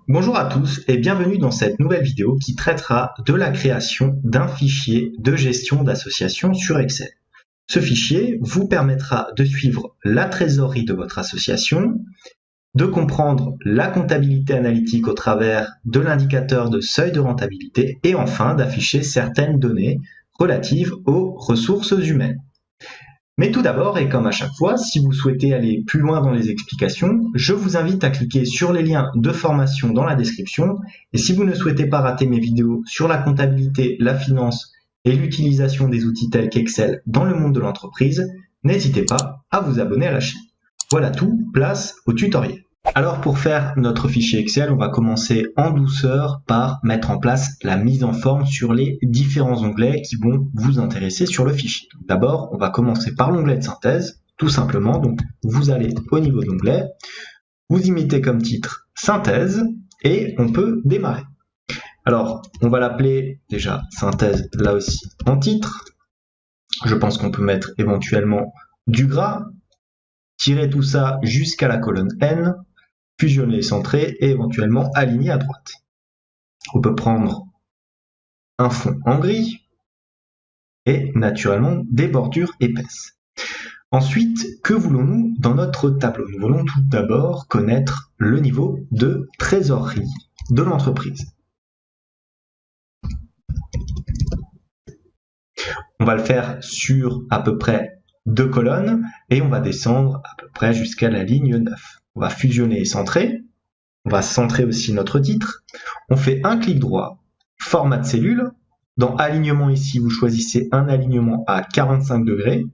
Bonjour à tous et bienvenue dans cette nouvelle vidéo qui traitera de la création d'un fichier de gestion d'association sur Excel. Ce fichier vous permettra de suivre la trésorerie de votre association, de comprendre la comptabilité analytique au travers de l'indicateur de seuil de rentabilité et enfin d'afficher certaines données relatives aux ressources humaines. Mais tout d'abord, et comme à chaque fois, si vous souhaitez aller plus loin dans les explications, je vous invite à cliquer sur les liens de formation dans la description. Et si vous ne souhaitez pas rater mes vidéos sur la comptabilité, la finance et l'utilisation des outils tels qu'Excel dans le monde de l'entreprise, n'hésitez pas à vous abonner à la chaîne. Voilà tout, place au tutoriel. Alors pour faire notre fichier Excel, on va commencer en douceur par mettre en place la mise en forme sur les différents onglets qui vont vous intéresser sur le fichier. D'abord, on va commencer par l'onglet de synthèse, tout simplement. Donc vous allez au niveau d'onglet, vous y mettez comme titre synthèse et on peut démarrer. Alors on va l'appeler déjà synthèse là aussi en titre. Je pense qu'on peut mettre éventuellement du gras, tirer tout ça jusqu'à la colonne N, fusionner, centrer et éventuellement aligner à droite. On peut prendre un fond en gris et naturellement des bordures épaisses. Ensuite, que voulons-nous dans notre tableau? Nous voulons tout d'abord connaître le niveau de trésorerie de l'entreprise. On va le faire sur à peu près 2 colonnes et on va descendre à peu près jusqu'à la ligne 9. On va fusionner et centrer. On va centrer aussi notre titre. On fait un clic droit, format de cellule. Dans alignement ici, vous choisissez un alignement à 45 degrés.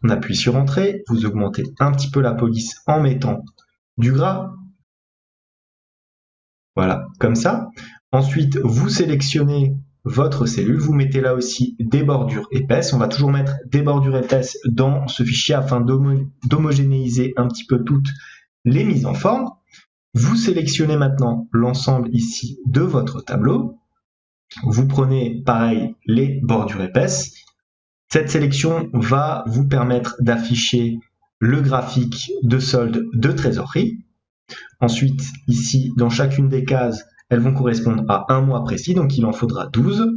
On appuie sur Entrée, vous augmentez un petit peu la police en mettant du gras. Voilà, comme ça. Ensuite, vous sélectionnez votre cellule, vous mettez là aussi des bordures épaisses. On va toujours mettre des bordures épaisses dans ce fichier afin d'homogénéiser un petit peu toutes les mises en forme. Vous sélectionnez maintenant l'ensemble ici de votre tableau. Vous prenez pareil les bordures épaisses. Cette sélection va vous permettre d'afficher le graphique de solde de trésorerie. Ensuite, ici, dans chacune des cases, elles vont correspondre à un mois précis, donc il en faudra 12.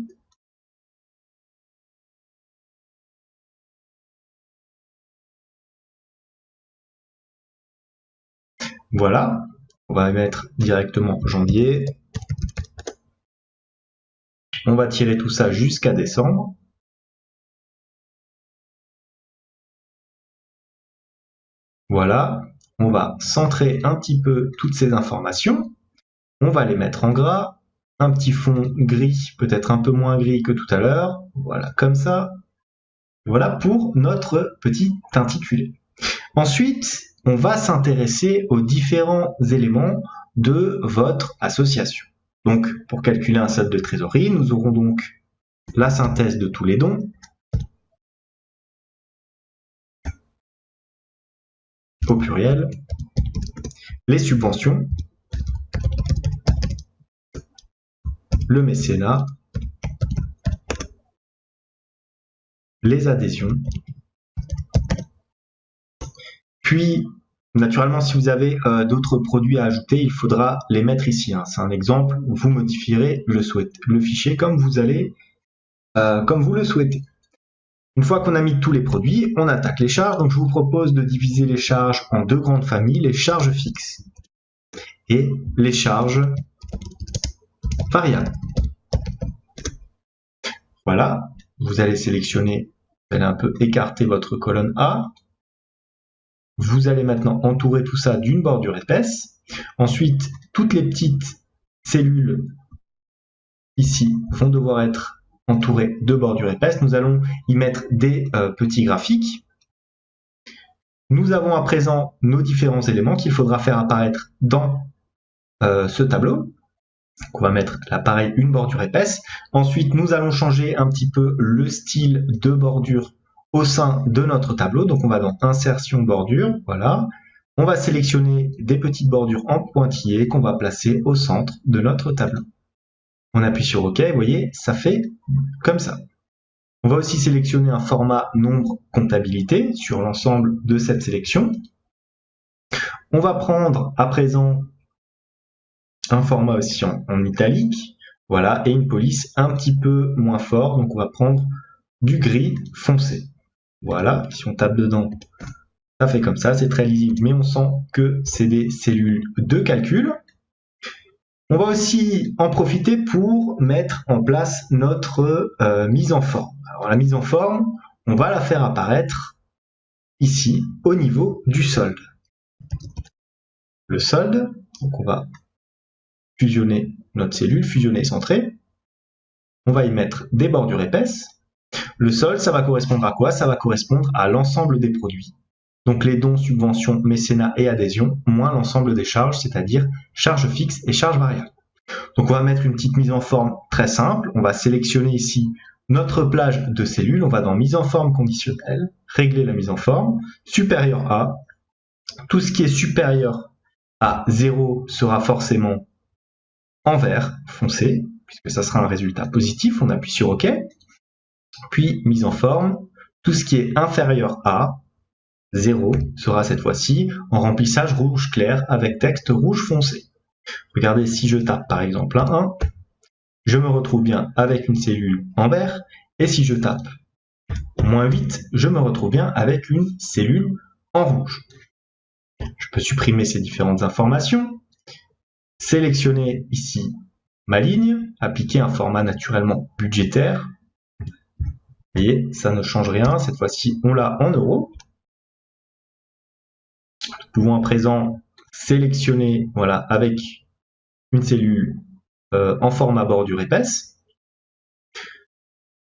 Voilà, on va mettre directement janvier. On va tirer tout ça jusqu'à décembre. Voilà, on va centrer un petit peu toutes ces informations. On va les mettre en gras, un petit fond gris, peut-être un peu moins gris que tout à l'heure. Voilà, comme ça. Voilà pour notre petit intitulé. Ensuite, on va s'intéresser aux différents éléments de votre association. Donc, pour calculer un solde de trésorerie, nous aurons donc la synthèse de tous les dons, au pluriel, les subventions, le mécénat, les adhésions, puis naturellement si vous avez d'autres produits à ajouter, il faudra les mettre ici. C'est un exemple, vous modifierez le fichier comme vous le souhaitez. Une fois qu'on a mis tous les produits, on attaque les charges. Donc je vous propose de diviser les charges en deux grandes familles, les charges fixes et les charges variables. Voilà, vous allez sélectionner, vous allez un peu écarter votre colonne A. Vous allez maintenant entourer tout ça d'une bordure épaisse. Ensuite, toutes les petites cellules ici vont devoir être entourées de bordures épaisses. Nous allons y mettre des petits graphiques. Nous avons à présent nos différents éléments qu'il faudra faire apparaître dans ce tableau. On va mettre là pareil une bordure épaisse. Ensuite, nous allons changer un petit peu le style de bordure au sein de notre tableau. Donc on va dans Insertion bordure, voilà. On va sélectionner des petites bordures en pointillés qu'on va placer au centre de notre tableau. On appuie sur OK, vous voyez, ça fait comme ça. On va aussi sélectionner un format nombre comptabilité sur l'ensemble de cette sélection. On va prendre à présent un format aussi en italique, voilà, et une police un petit peu moins fort, donc on va prendre du gris foncé. Voilà, si on tape dedans, ça fait comme ça, c'est très lisible, mais on sent que c'est des cellules de calcul. On va aussi en profiter pour mettre en place notre mise en forme. Alors la mise en forme, on va la faire apparaître ici, au niveau du solde. Le solde, donc on va fusionner notre cellule, fusionner et centrer. On va y mettre des bordures épaisses. Le solde, ça va correspondre à quoi? Ça va correspondre à l'ensemble des produits. Donc les dons, subventions, mécénat et adhésion, moins l'ensemble des charges, c'est-à-dire charges fixes et charges variables. Donc on va mettre une petite mise en forme très simple. On va sélectionner ici notre plage de cellules. On va dans mise en forme conditionnelle, régler la mise en forme, supérieur à. Tout ce qui est supérieur à 0 sera forcément en vert foncé, puisque ça sera un résultat positif. On appuie sur OK. Puis mise en forme, tout ce qui est inférieur à 0 sera cette fois-ci en remplissage rouge clair avec texte rouge foncé. Regardez, si je tape par exemple un 1, je me retrouve bien avec une cellule en vert, et si je tape -8, je me retrouve bien avec une cellule en rouge. Je peux supprimer ces différentes informations, sélectionner ici ma ligne, appliquer un format naturellement budgétaire. Vous voyez, ça ne change rien, cette fois-ci on l'a en euros. Nous pouvons à présent sélectionner, voilà, avec une cellule en format bordure épaisse.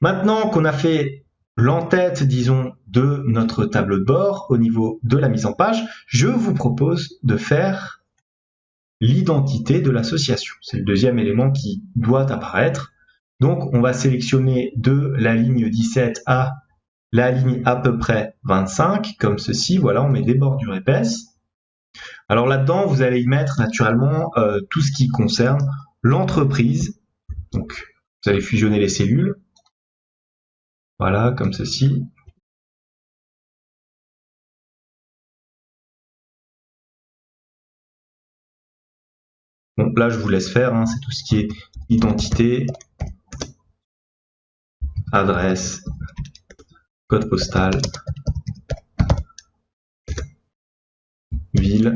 Maintenant qu'on a fait l'entête, disons, de notre tableau de bord au niveau de la mise en page, je vous propose de faire l'identité de l'association. C'est le deuxième élément qui doit apparaître. Donc on va sélectionner de la ligne 17 à la ligne à peu près 25, comme ceci. Voilà, on met des bordures épaisses. Alors là-dedans, vous allez y mettre naturellement tout ce qui concerne l'entreprise. Donc vous allez fusionner les cellules. Voilà, comme ceci. Donc là, je vous laisse faire, hein, c'est tout ce qui est identité, adresse, code postal, ville,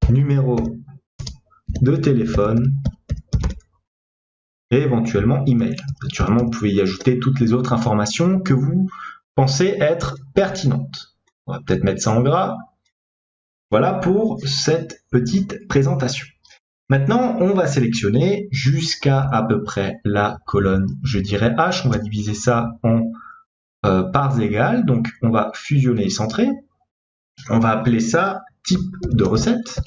numéro de téléphone et éventuellement email. Naturellement, vous pouvez y ajouter toutes les autres informations que vous pensez être pertinentes. On va peut-être mettre ça en gras. Voilà pour cette petite présentation. Maintenant, on va sélectionner jusqu'à peu près la colonne, je dirais H. On va diviser ça en parts égales. Donc, on va fusionner et centrer. On va appeler ça type de recette.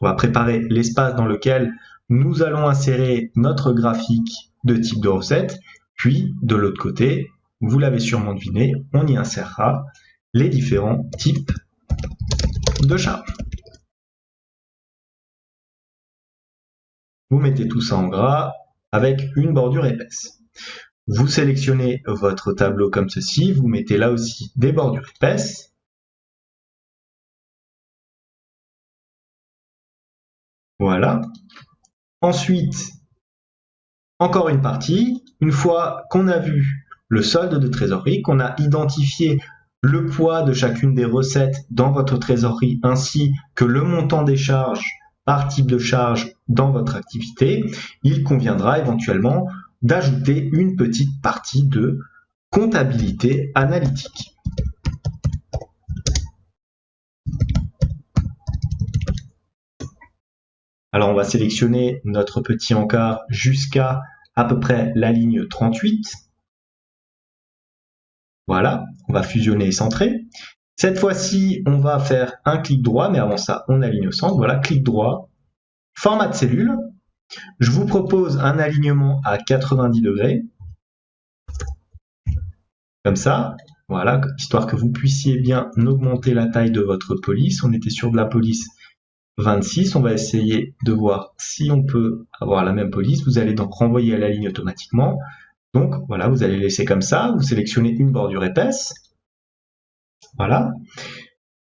On va préparer l'espace dans lequel nous allons insérer notre graphique de type de recette. Puis, de l'autre côté, vous l'avez sûrement deviné, on y insérera les différents types de charges. Vous mettez tout ça en gras avec une bordure épaisse. Vous sélectionnez votre tableau comme ceci, vous mettez là aussi des bordures épaisses. Voilà. Ensuite, encore une partie. Une fois qu'on a vu le solde de trésorerie, qu'on a identifié le poids de chacune des recettes dans votre trésorerie, ainsi que le montant des charges par type de charge dans votre activité, il conviendra éventuellement d'ajouter une petite partie de comptabilité analytique. Alors on va sélectionner notre petit encart jusqu'à peu près la ligne 38. Voilà, on va fusionner et centrer. Cette fois-ci, on va faire un clic droit, mais avant ça, on aligne au centre. Voilà, clic droit, format de cellule. Je vous propose un alignement à 90 degrés. Comme ça, voilà, histoire que vous puissiez bien augmenter la taille de votre police. On était sur de la police 26. On va essayer de voir si on peut avoir la même police. Vous allez donc renvoyer à la ligne automatiquement. Donc voilà, vous allez laisser comme ça. Vous sélectionnez une bordure épaisse. Voilà.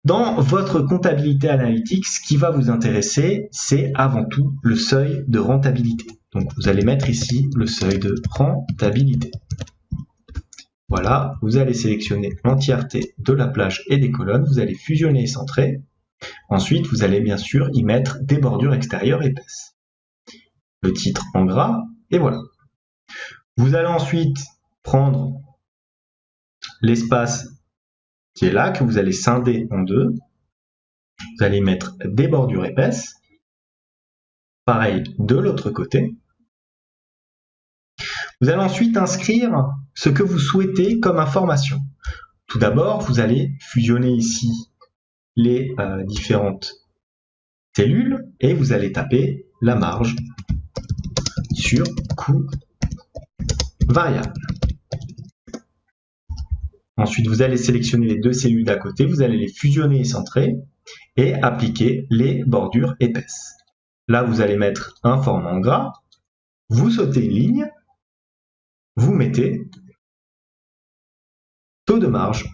Dans votre comptabilité analytique, ce qui va vous intéresser, c'est avant tout le seuil de rentabilité. Donc vous allez mettre ici le seuil de rentabilité. Voilà, vous allez sélectionner l'entièreté de la plage et des colonnes, vous allez fusionner et centrer. Ensuite, vous allez bien sûr y mettre des bordures extérieures épaisses. Le titre en gras, et voilà. Vous allez ensuite prendre l'espace qui est là, que vous allez scinder en deux. Vous allez mettre des bordures épaisses. Pareil de l'autre côté. Vous allez ensuite inscrire ce que vous souhaitez comme information. Tout d'abord, vous allez fusionner ici les différentes cellules et vous allez taper la marge sur coût variable. Ensuite, vous allez sélectionner les deux cellules d'à côté, vous allez les fusionner et centrer et appliquer les bordures épaisses. Là, vous allez mettre un format en gras, vous sautez une ligne, vous mettez taux de marge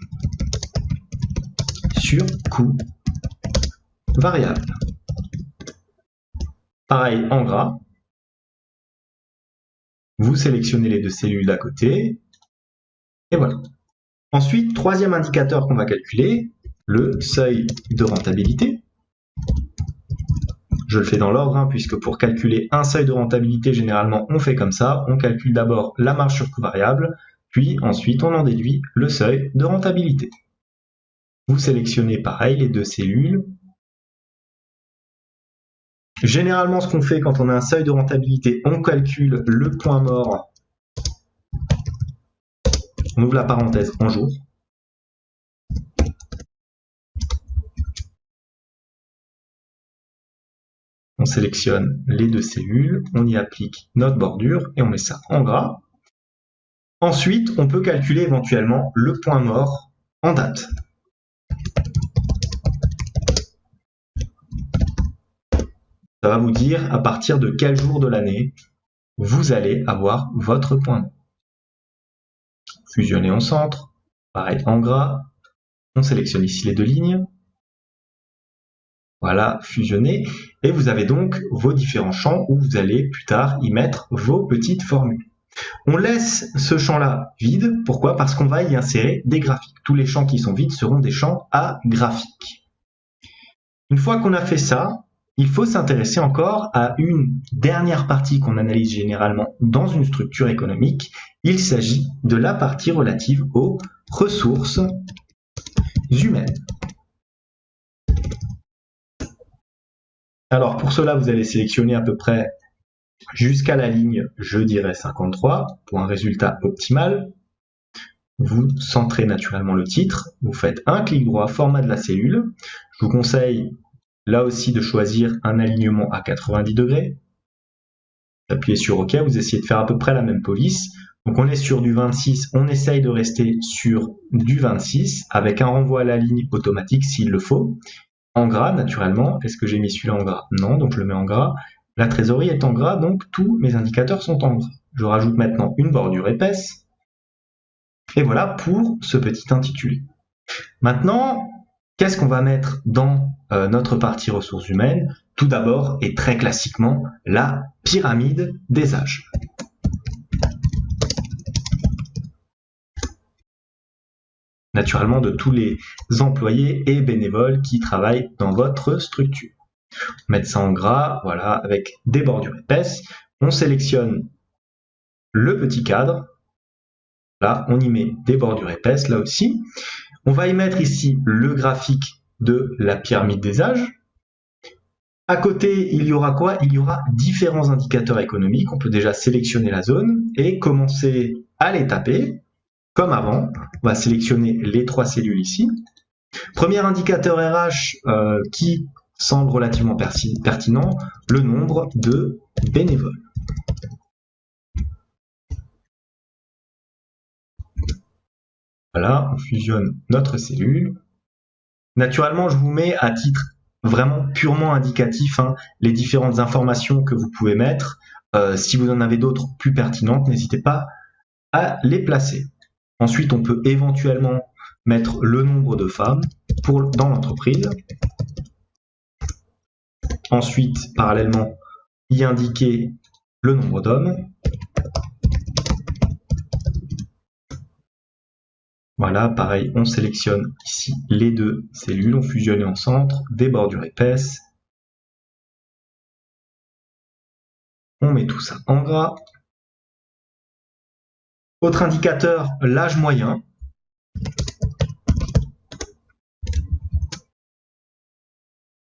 sur coût variable. Pareil en gras, vous sélectionnez les deux cellules d'à côté, et voilà. Ensuite, troisième indicateur qu'on va calculer, le seuil de rentabilité. Je le fais dans l'ordre, puisque pour calculer un seuil de rentabilité, généralement on fait comme ça, on calcule d'abord la marge sur coût variable, puis ensuite on en déduit le seuil de rentabilité. Vous sélectionnez pareil les deux cellules. Généralement, ce qu'on fait quand on a un seuil de rentabilité, on calcule le point mort, on ouvre la parenthèse en jours. On sélectionne les deux cellules, on y applique notre bordure et on met ça en gras. Ensuite, on peut calculer éventuellement le point mort en date. Ça va vous dire à partir de quel jour de l'année vous allez avoir votre point mort. Fusionner en centre, pareil en gras, on sélectionne ici les deux lignes. Voilà, fusionner, et vous avez donc vos différents champs où vous allez plus tard y mettre vos petites formules. On laisse ce champ-là vide, pourquoi? Parce qu'on va y insérer des graphiques. Tous les champs qui sont vides seront des champs à graphiques. Une fois qu'on a fait ça, il faut s'intéresser encore à une dernière partie qu'on analyse généralement dans une structure économique. Il s'agit de la partie relative aux ressources humaines. Alors pour cela, vous allez sélectionner à peu près jusqu'à la ligne, je dirais 53, pour un résultat optimal. Vous centrez naturellement le titre, vous faites un clic droit, format de la cellule. Je vous conseille là aussi de choisir un alignement à 90 degrés. Appuyez sur OK, vous essayez de faire à peu près la même police. Donc on est sur du 26, on essaye de rester sur du 26 avec un renvoi à la ligne automatique s'il le faut. En gras, naturellement. Est-ce que j'ai mis celui-là en gras? Non, donc je le mets en gras. La trésorerie est en gras, donc tous mes indicateurs sont en gras. Je rajoute maintenant une bordure épaisse. Et voilà pour ce petit intitulé. Maintenant, qu'est-ce qu'on va mettre dans notre partie ressources humaines? Tout d'abord, et très classiquement, la pyramide des âges. Naturellement de tous les employés et bénévoles qui travaillent dans votre structure. On met ça en gras, voilà, avec des bordures épaisses. On sélectionne le petit cadre. Là, on y met des bordures épaisses, là aussi. On va y mettre ici le graphique de la pyramide des âges. À côté, il y aura quoi? Il y aura différents indicateurs économiques. On peut déjà sélectionner la zone et commencer à les taper. Comme avant, on va sélectionner les trois cellules ici. Premier indicateur RH qui semble relativement pertinent, le nombre de bénévoles. Voilà, on fusionne notre cellule. Naturellement, je vous mets à titre vraiment purement indicatif les différentes informations que vous pouvez mettre. Si vous en avez d'autres plus pertinentes, n'hésitez pas à les placer. Ensuite, on peut éventuellement mettre le nombre de femmes. dans l'entreprise. Ensuite, parallèlement, y indiquer le nombre d'hommes. Voilà, pareil, on sélectionne ici les deux cellules, on fusionne en centre, des bordures épaisses. On met tout ça en gras. Autre indicateur, l'âge moyen.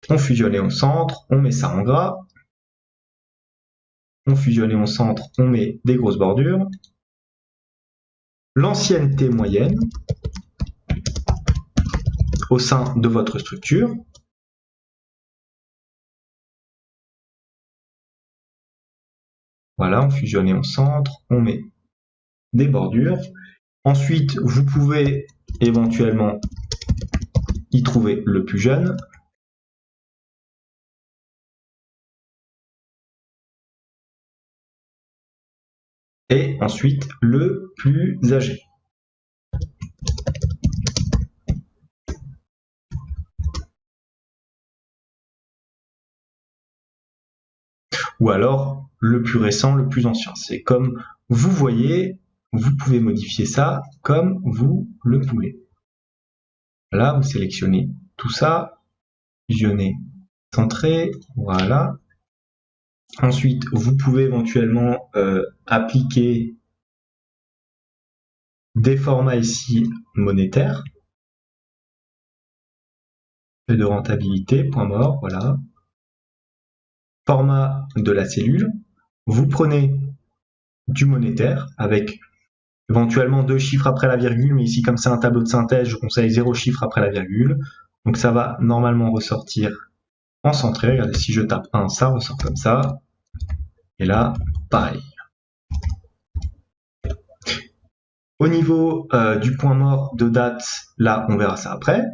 On fusionne au centre, on met ça en gras. On fusionne au centre, on met des grosses bordures. L'ancienneté moyenne au sein de votre structure. Voilà, on fusionne au centre, on met des bordures. Ensuite, vous pouvez éventuellement y trouver le plus jeune. Et ensuite, le plus âgé. Ou alors, le plus récent, le plus ancien. C'est comme vous voyez, vous pouvez modifier ça comme vous le voulez. Là, vous sélectionnez tout ça, fusionnez, centré, voilà. Ensuite, vous pouvez éventuellement appliquer des formats ici monétaires. De rentabilité, point mort, voilà. Format de la cellule. Vous prenez du monétaire avec éventuellement 2 chiffres après la virgule, mais ici, comme c'est un tableau de synthèse, je conseille 0 chiffre après la virgule. Donc ça va normalement ressortir en centré. Regardez, si je tape 1, ça ressort comme ça. Et là, pareil. Au niveau du point mort de date, là, on verra ça après.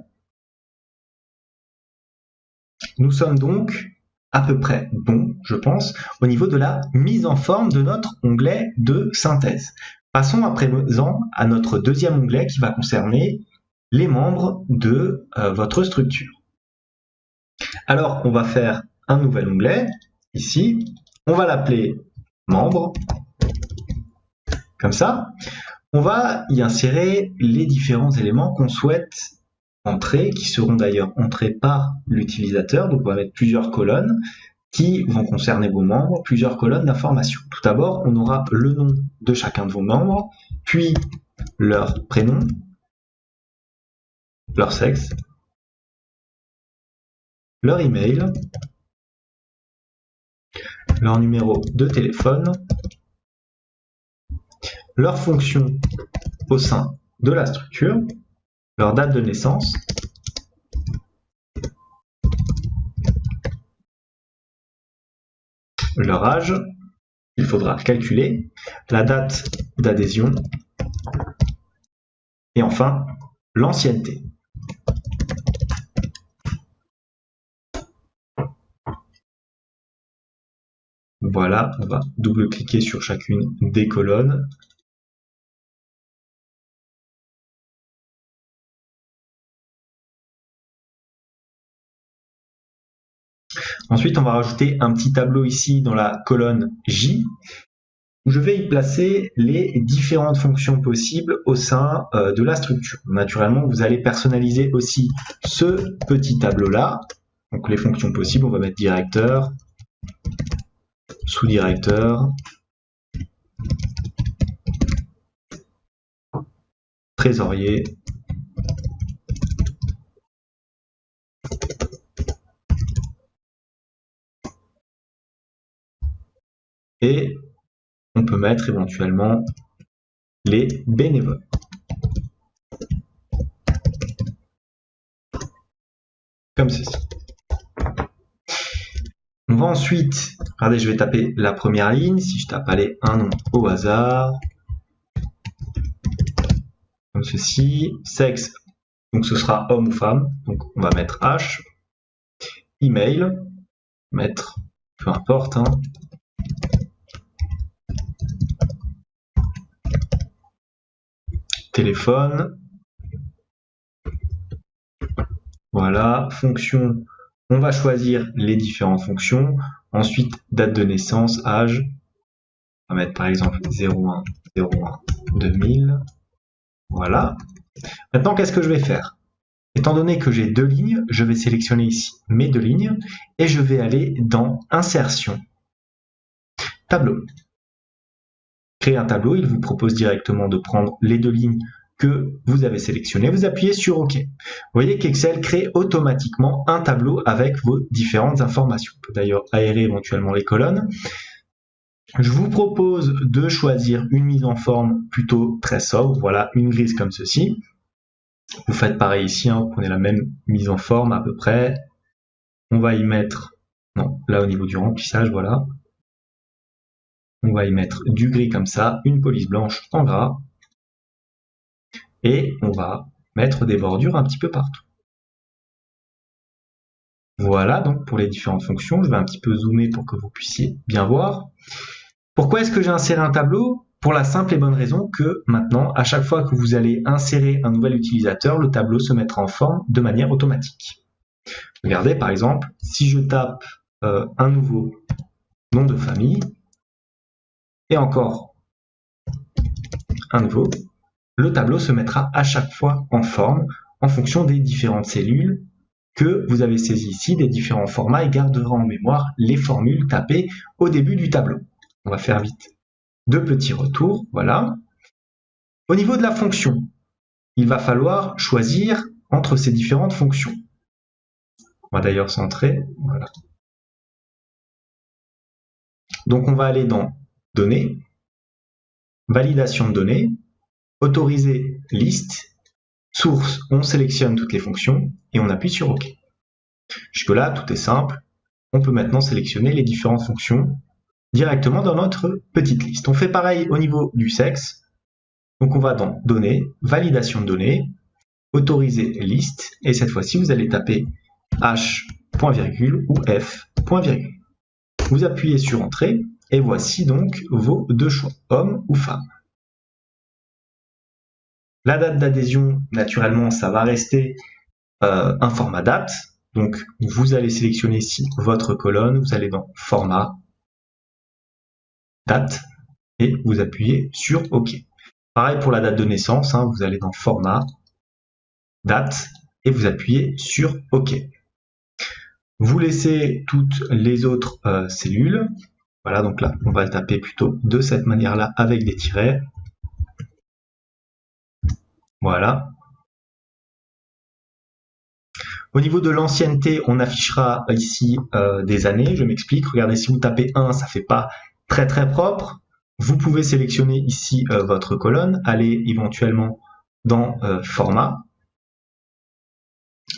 Nous sommes donc à peu près bon, je pense, au niveau de la mise en forme de notre onglet de synthèse. Passons à présent à notre deuxième onglet qui va concerner les membres de votre structure. Alors, on va faire un nouvel onglet, ici. On va l'appeler membres, comme ça. On va y insérer les différents éléments qu'on souhaite entrer, qui seront d'ailleurs entrés par l'utilisateur. Donc on va mettre plusieurs colonnes qui vont concerner vos membres, plusieurs colonnes d'information. Tout d'abord, on aura le nom de chacun de vos membres, puis leur prénom, leur sexe, leur email, leur numéro de téléphone, leur fonction au sein de la structure, leur date de naissance, leur âge, il faudra calculer, la date d'adhésion, et enfin l'ancienneté. Voilà, on va double-cliquer sur chacune des colonnes. Ensuite, on va rajouter un petit tableau ici dans la colonne J, où je vais y placer les différentes fonctions possibles au sein de la structure. Naturellement, vous allez personnaliser aussi ce petit tableau-là. Donc les fonctions possibles, on va mettre directeur, sous-directeur, trésorier, et on peut mettre éventuellement les bénévoles. Comme ceci. On va ensuite, regardez, je vais taper la première ligne. Si je tape allez, un nom au hasard, comme ceci, sexe, donc ce sera homme ou femme, donc on va mettre H, email, mettre peu importe, hein. Téléphone, Voilà, fonction, on va choisir les différentes fonctions. Ensuite, date de naissance, âge. On va mettre par exemple 01/01/2000. Voilà. Maintenant, qu'est-ce que je vais faire? Étant donné que j'ai deux lignes, je vais sélectionner ici mes deux lignes et je vais aller dans Insertion, Tableau. Créer un tableau, il vous propose directement de prendre les deux lignes que vous avez sélectionnées. Vous appuyez sur OK. Vous voyez qu'Excel crée automatiquement un tableau avec vos différentes informations. On peut d'ailleurs aérer éventuellement les colonnes. Je vous propose de choisir une mise en forme plutôt très sobre. Voilà, une grise comme ceci. Vous faites pareil ici, hein, vous prenez la même mise en forme à peu près. On va y mettre, non, là au niveau du remplissage, voilà. On va y mettre du gris comme ça, une police blanche en gras. Et on va mettre des bordures un petit peu partout. Voilà donc pour les différentes fonctions. Je vais un petit peu zoomer pour que vous puissiez bien voir. Pourquoi est-ce que j'ai inséré un tableau? Pour la simple et bonne raison que maintenant, à chaque fois que vous allez insérer un nouvel utilisateur, le tableau se mettra en forme de manière automatique. Regardez par exemple, si je tape un nouveau nom de famille, et encore un nouveau, le tableau se mettra à chaque fois en forme en fonction des différentes cellules que vous avez saisies ici, des différents formats, et gardera en mémoire les formules tapées au début du tableau. On va faire vite deux petits retours, voilà. Au niveau de la fonction, il va falloir choisir entre ces différentes fonctions. On va d'ailleurs centrer, voilà. Donc on va aller dans Données, Validation de données, Autoriser liste, Source, on sélectionne toutes les fonctions et on appuie sur OK. Jusque-là, tout est simple. On peut maintenant sélectionner les différentes fonctions directement dans notre petite liste. On fait pareil au niveau du sexe. Donc on va dans Données, Validation de données, Autoriser liste, et cette fois-ci vous allez taper H, point virgule ou F, point virgule. Vous appuyez sur Entrée, et voici donc vos deux choix, homme ou femme. La date d'adhésion, naturellement, ça va rester un format date. Donc vous allez sélectionner ici votre colonne, vous allez dans Format, Date, et vous appuyez sur OK. Pareil pour la date de naissance, hein, vous allez dans Format, Date, et vous appuyez sur OK. Vous laissez toutes les autres cellules. Voilà, donc là, on va le taper plutôt de cette manière-là avec des tirets. Voilà. Au niveau de l'ancienneté, on affichera ici des années. Je m'explique. Regardez, si vous tapez 1, ça ne fait pas très très propre. Vous pouvez sélectionner ici votre colonne, aller éventuellement dans Format.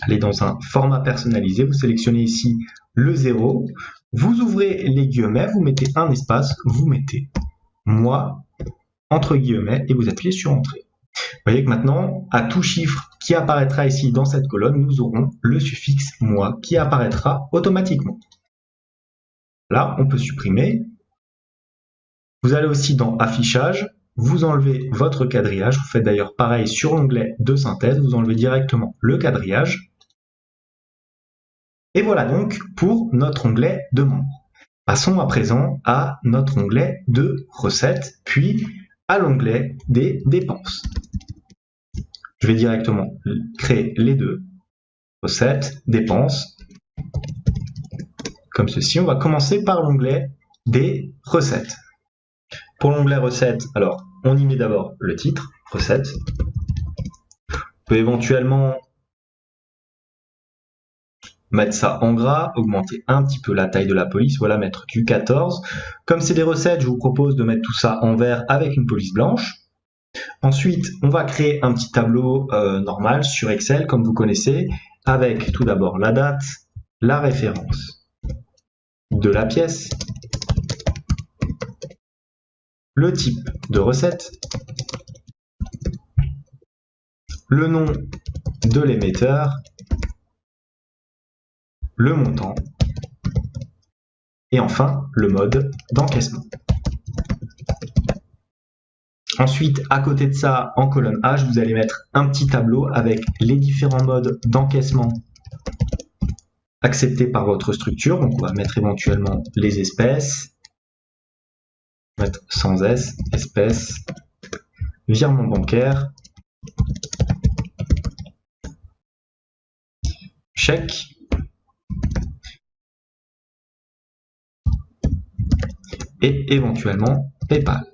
Allez dans un format personnalisé, vous sélectionnez ici le 0, vous ouvrez les guillemets, vous mettez un espace, vous mettez mois entre guillemets et vous appuyez sur Entrée. Vous voyez que maintenant, à tout chiffre qui apparaîtra ici dans cette colonne, nous aurons le suffixe mois qui apparaîtra automatiquement. Là, on peut supprimer. Vous allez aussi dans Affichage, vous enlevez votre quadrillage, vous faites d'ailleurs pareil sur l'onglet de synthèse, vous enlevez directement le quadrillage. Et voilà donc pour notre onglet de membres. Passons à présent à notre onglet de recettes, puis à l'onglet des dépenses. Je vais directement créer les deux, recettes, dépenses, comme ceci. On va commencer par l'onglet des recettes. Pour l'onglet recettes, alors on y met d'abord le titre, recettes. On peut éventuellement mettre ça en gras, augmenter un petit peu la taille de la police, voilà, mettre du 14. Comme c'est des recettes, je vous propose de mettre tout ça en vert avec une police blanche. Ensuite, on va créer un petit tableau normal sur Excel, comme vous connaissez, avec tout d'abord la date, la référence de la pièce, le type de recette, le nom de l'émetteur, le montant, et enfin le mode d'encaissement. Ensuite, à côté de ça, en colonne H, vous allez mettre un petit tableau avec les différents modes d'encaissement accepté par votre structure. Donc, on va mettre éventuellement les espèces. On va mettre sans S, espèces, virement bancaire, chèque, et éventuellement PayPal.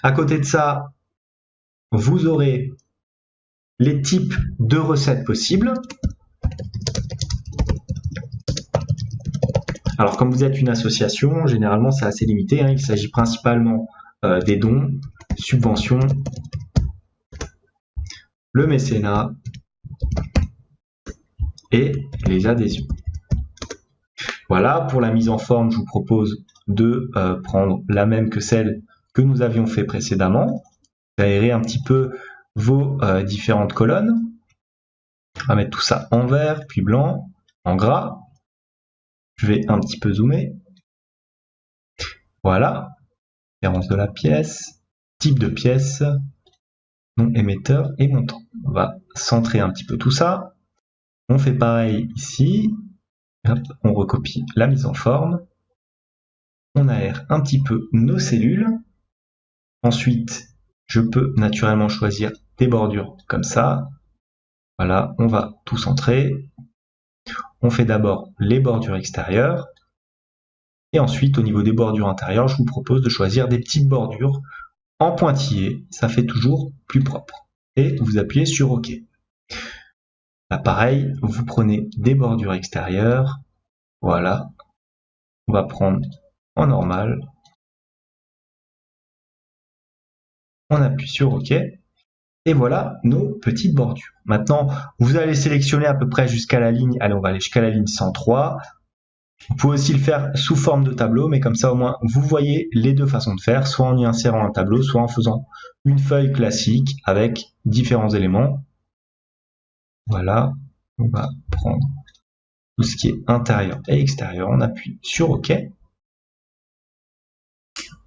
À côté de ça, vous aurez les types de recettes possibles. Alors, comme vous êtes une association, généralement, c'est assez limité. Il s'agit principalement des dons, subventions, le mécénat et les adhésions. Voilà, pour la mise en forme, je vous propose de prendre la même que celle que nous avions fait précédemment. Aérer un petit peu vos différentes colonnes. On va mettre tout ça en vert, puis blanc, en gras. Je vais un petit peu zoomer. Voilà. Référence de la pièce, type de pièce, nom émetteur et montant. On va centrer un petit peu tout ça. On fait pareil ici. Hop, on recopie la mise en forme. On aère un petit peu nos cellules. Ensuite, je peux naturellement choisir des bordures comme ça. Voilà, on va tout centrer. On fait d'abord les bordures extérieures. Et ensuite, au niveau des bordures intérieures, je vous propose de choisir des petites bordures en pointillé. Ça fait toujours plus propre. Et vous appuyez sur OK. Là, pareil, vous prenez des bordures extérieures. Voilà. On va prendre en normal. On appuie sur OK. Et voilà nos petites bordures. Maintenant, vous allez sélectionner à peu près jusqu'à la ligne. Allez, on va aller jusqu'à la ligne 103. Vous pouvez aussi le faire sous forme de tableau, mais comme ça au moins vous voyez les deux façons de faire, soit en y insérant un tableau, soit en faisant une feuille classique avec différents éléments. Voilà, on va prendre tout ce qui est intérieur et extérieur, on appuie sur OK.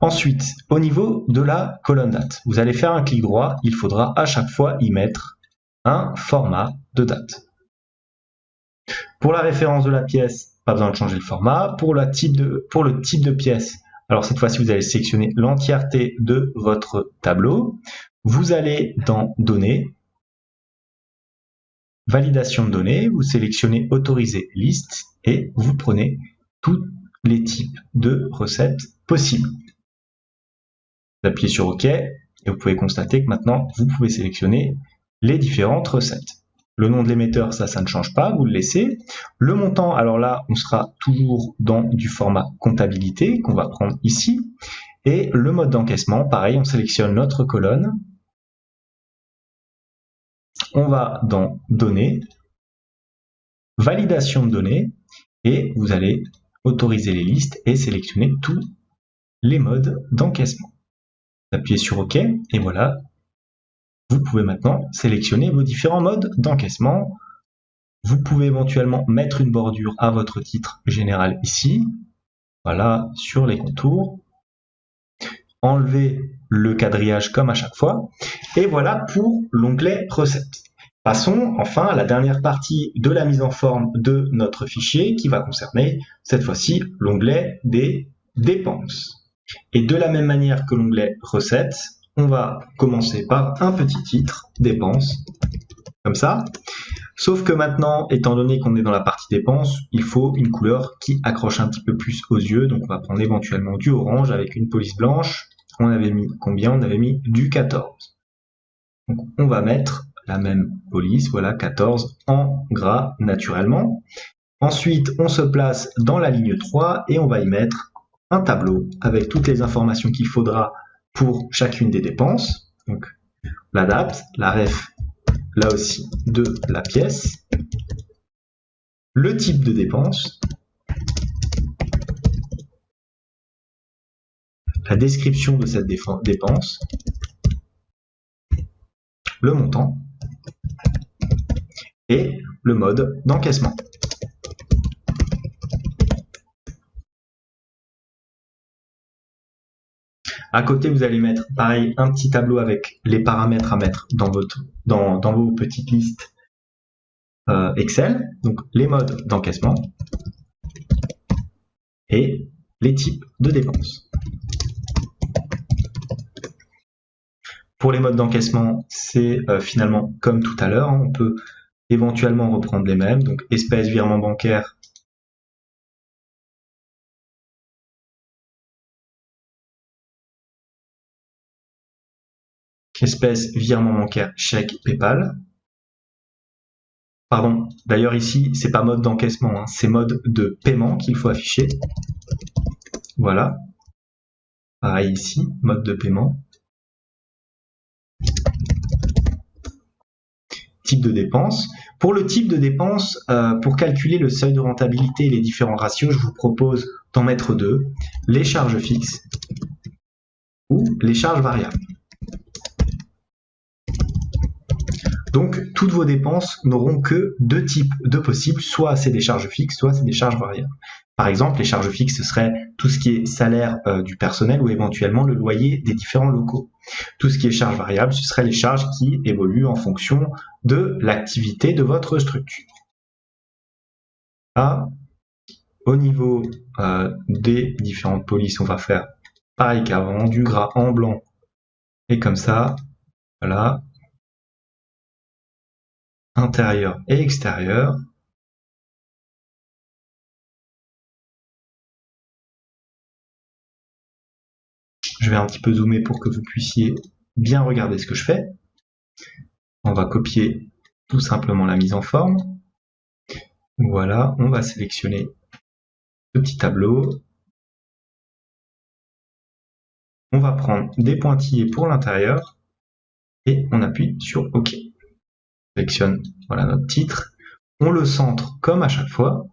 Ensuite, au niveau de la colonne date, vous allez faire un clic droit, il faudra à chaque fois y mettre un format de date. Pour la référence de la pièce, pas besoin de changer le format. Pour le type de pièce, alors cette fois-ci, vous allez sélectionner l'entièreté de votre tableau. Vous allez dans Données, Validation de données, vous sélectionnez Autoriser liste et vous prenez tous les types de recettes possibles. Vous appuyez sur OK et vous pouvez constater que maintenant, vous pouvez sélectionner les différentes recettes. Le nom de l'émetteur, ça ne change pas, vous le laissez. Le montant, alors là, on sera toujours dans du format comptabilité qu'on va prendre ici. Et le mode d'encaissement, pareil, on sélectionne notre colonne. On va dans Données, Validation de données, et vous allez autoriser les listes et sélectionner tous les modes d'encaissement. Appuyez sur OK, et voilà. Vous pouvez maintenant sélectionner vos différents modes d'encaissement. Vous pouvez éventuellement mettre une bordure à votre titre général ici. Voilà, sur les contours. Enlever le quadrillage comme à chaque fois. Et voilà pour l'onglet Recettes. Passons enfin à la dernière partie de la mise en forme de notre fichier qui va concerner cette fois-ci l'onglet des dépenses. Et de la même manière que l'onglet Recettes, on va commencer par un petit titre, dépenses, comme ça. Sauf que maintenant, étant donné qu'on est dans la partie dépenses, il faut une couleur qui accroche un petit peu plus aux yeux. Donc on va prendre éventuellement du orange avec une police blanche. On avait mis combien? On avait mis du 14. Donc on va mettre la même police, voilà, 14 en gras naturellement. Ensuite, on se place dans la ligne 3 et on va y mettre un tableau avec toutes les informations qu'il faudra pour chacune des dépenses. Donc la date, la ref, là aussi, de la pièce, le type de dépense, la description de cette dépense, le montant et le mode d'encaissement. À côté, vous allez mettre pareil un petit tableau avec les paramètres à mettre dans vos petites listes Excel, donc les modes d'encaissement et les types de dépenses. Pour les modes d'encaissement, c'est finalement comme tout à l'heure, hein, on peut éventuellement reprendre les mêmes, donc espèces, virement bancaire, espèces, virement bancaire, chèque, PayPal. Pardon, d'ailleurs ici, c'est pas mode d'encaissement, hein, c'est mode de paiement qu'il faut afficher. Voilà. Pareil ici, mode de paiement. Type de dépense. Pour le type de dépense, pour calculer le seuil de rentabilité et les différents ratios, je vous propose d'en mettre deux, les charges fixes ou les charges variables. Donc, toutes vos dépenses n'auront que deux types de possibles, soit c'est des charges fixes, soit c'est des charges variables. Par exemple, les charges fixes, ce serait tout ce qui est salaire du personnel ou éventuellement le loyer des différents locaux. Tout ce qui est charges variables, ce serait les charges qui évoluent en fonction de l'activité de votre structure. Là, au niveau des différentes polices, on va faire pareil qu'avant, du gras en blanc et comme ça, voilà. Intérieur et extérieur. Je vais un petit peu zoomer pour que vous puissiez bien regarder ce que je fais. On va copier tout simplement la mise en forme. Voilà, on va sélectionner ce petit tableau. On va prendre des pointillés pour l'intérieur et on appuie sur OK. On sélectionne voilà, notre titre. On le centre comme à chaque fois.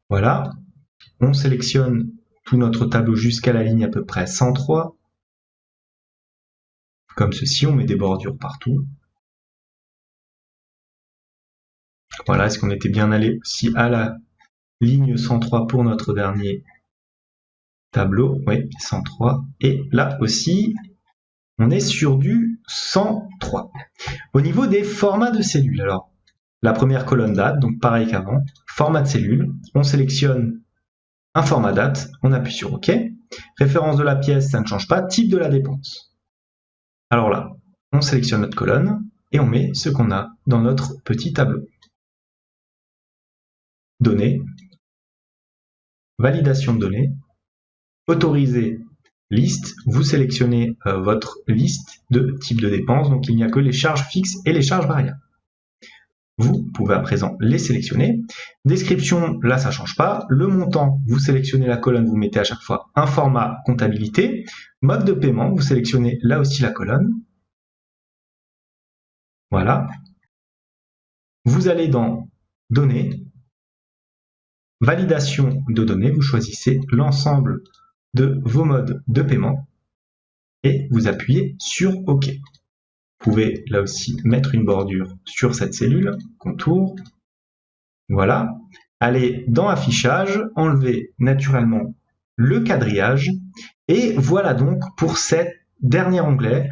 Voilà. On sélectionne tout notre tableau jusqu'à la ligne à peu près 103. Comme ceci, on met des bordures partout. Voilà, est-ce qu'on était bien allé aussi à la ligne 103 pour notre dernier tableau? Oui, 103. Et là aussi, on est sur du 103. Au niveau des formats de cellules, alors, la première colonne date, donc pareil qu'avant, format de cellule, on sélectionne un format date, on appuie sur OK. Référence de la pièce, ça ne change pas. Type de la dépense. Alors là, on sélectionne notre colonne et on met ce qu'on a dans notre petit tableau. Données, validation de données, autoriser liste, vous sélectionnez votre liste de type de dépenses, donc il n'y a que les charges fixes et les charges variables. Vous pouvez à présent les sélectionner. Description, là ça ne change pas. Le montant, vous sélectionnez la colonne, vous mettez à chaque fois un format comptabilité. Mode de paiement, vous sélectionnez là aussi la colonne. Voilà. Vous allez dans données, validation de données, vous choisissez l'ensemble de vos modes de paiement et vous appuyez sur OK. Vous pouvez là aussi mettre une bordure sur cette cellule, contour, voilà. Allez dans affichage, enlevez naturellement le quadrillage et voilà donc pour ce dernier onglet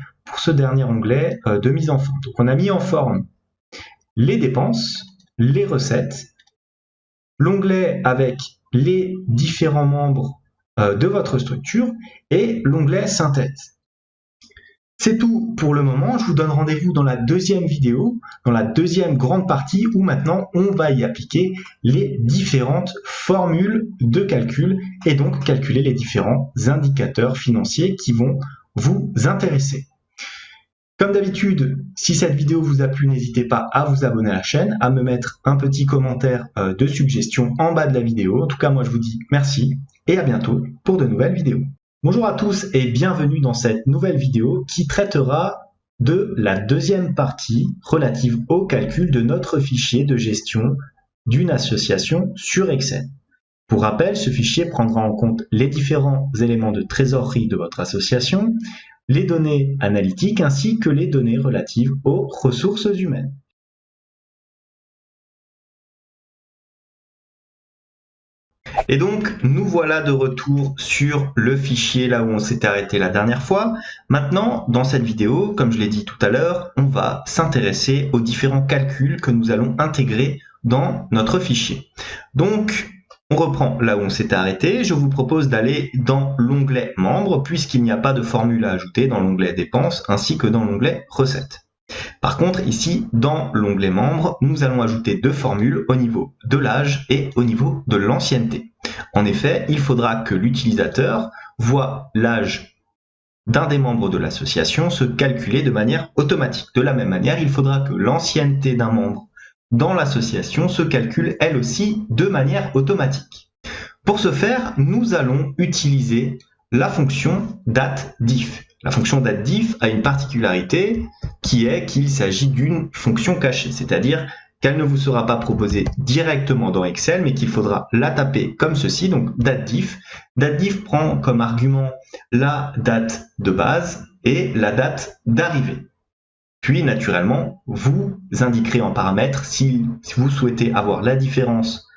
de mise en forme. Donc on a mis en forme les dépenses, les recettes, l'onglet avec les différents membres de votre structure et l'onglet synthèse. C'est tout pour le moment, je vous donne rendez-vous dans la deuxième vidéo, dans la deuxième grande partie où maintenant on va y appliquer les différentes formules de calcul et donc calculer les différents indicateurs financiers qui vont vous intéresser. Comme d'habitude, si cette vidéo vous a plu, n'hésitez pas à vous abonner à la chaîne, à me mettre un petit commentaire de suggestion en bas de la vidéo. En tout cas, moi je vous dis merci et à bientôt pour de nouvelles vidéos. Bonjour à tous et bienvenue dans cette nouvelle vidéo qui traitera de la deuxième partie relative au calcul de notre fichier de gestion d'une association sur Excel. Pour rappel, ce fichier prendra en compte les différents éléments de trésorerie de votre association, les données analytiques ainsi que les données relatives aux ressources humaines. Et donc, nous voilà de retour sur le fichier là où on s'était arrêté la dernière fois. Maintenant, dans cette vidéo, comme je l'ai dit tout à l'heure, on va s'intéresser aux différents calculs que nous allons intégrer dans notre fichier. Donc, on reprend là où on s'était arrêté. Je vous propose d'aller dans l'onglet Membres, puisqu'il n'y a pas de formule à ajouter dans l'onglet Dépenses, ainsi que dans l'onglet Recettes. Par contre, ici, dans l'onglet Membres, nous allons ajouter deux formules au niveau de l'âge et au niveau de l'ancienneté. En effet, il faudra que l'utilisateur voit l'âge d'un des membres de l'association se calculer de manière automatique. De la même manière, il faudra que l'ancienneté d'un membre dans l'association se calcule elle aussi de manière automatique. Pour ce faire, nous allons utiliser la fonction datediff. La fonction datediff a une particularité qui est qu'il s'agit d'une fonction cachée, c'est-à-dire qu'elle ne vous sera pas proposée directement dans Excel, mais qu'il faudra la taper comme ceci, donc datediff. Datediff prend comme argument la date de base et la date d'arrivée. Puis, naturellement, vous indiquerez en paramètre si vous souhaitez avoir la différence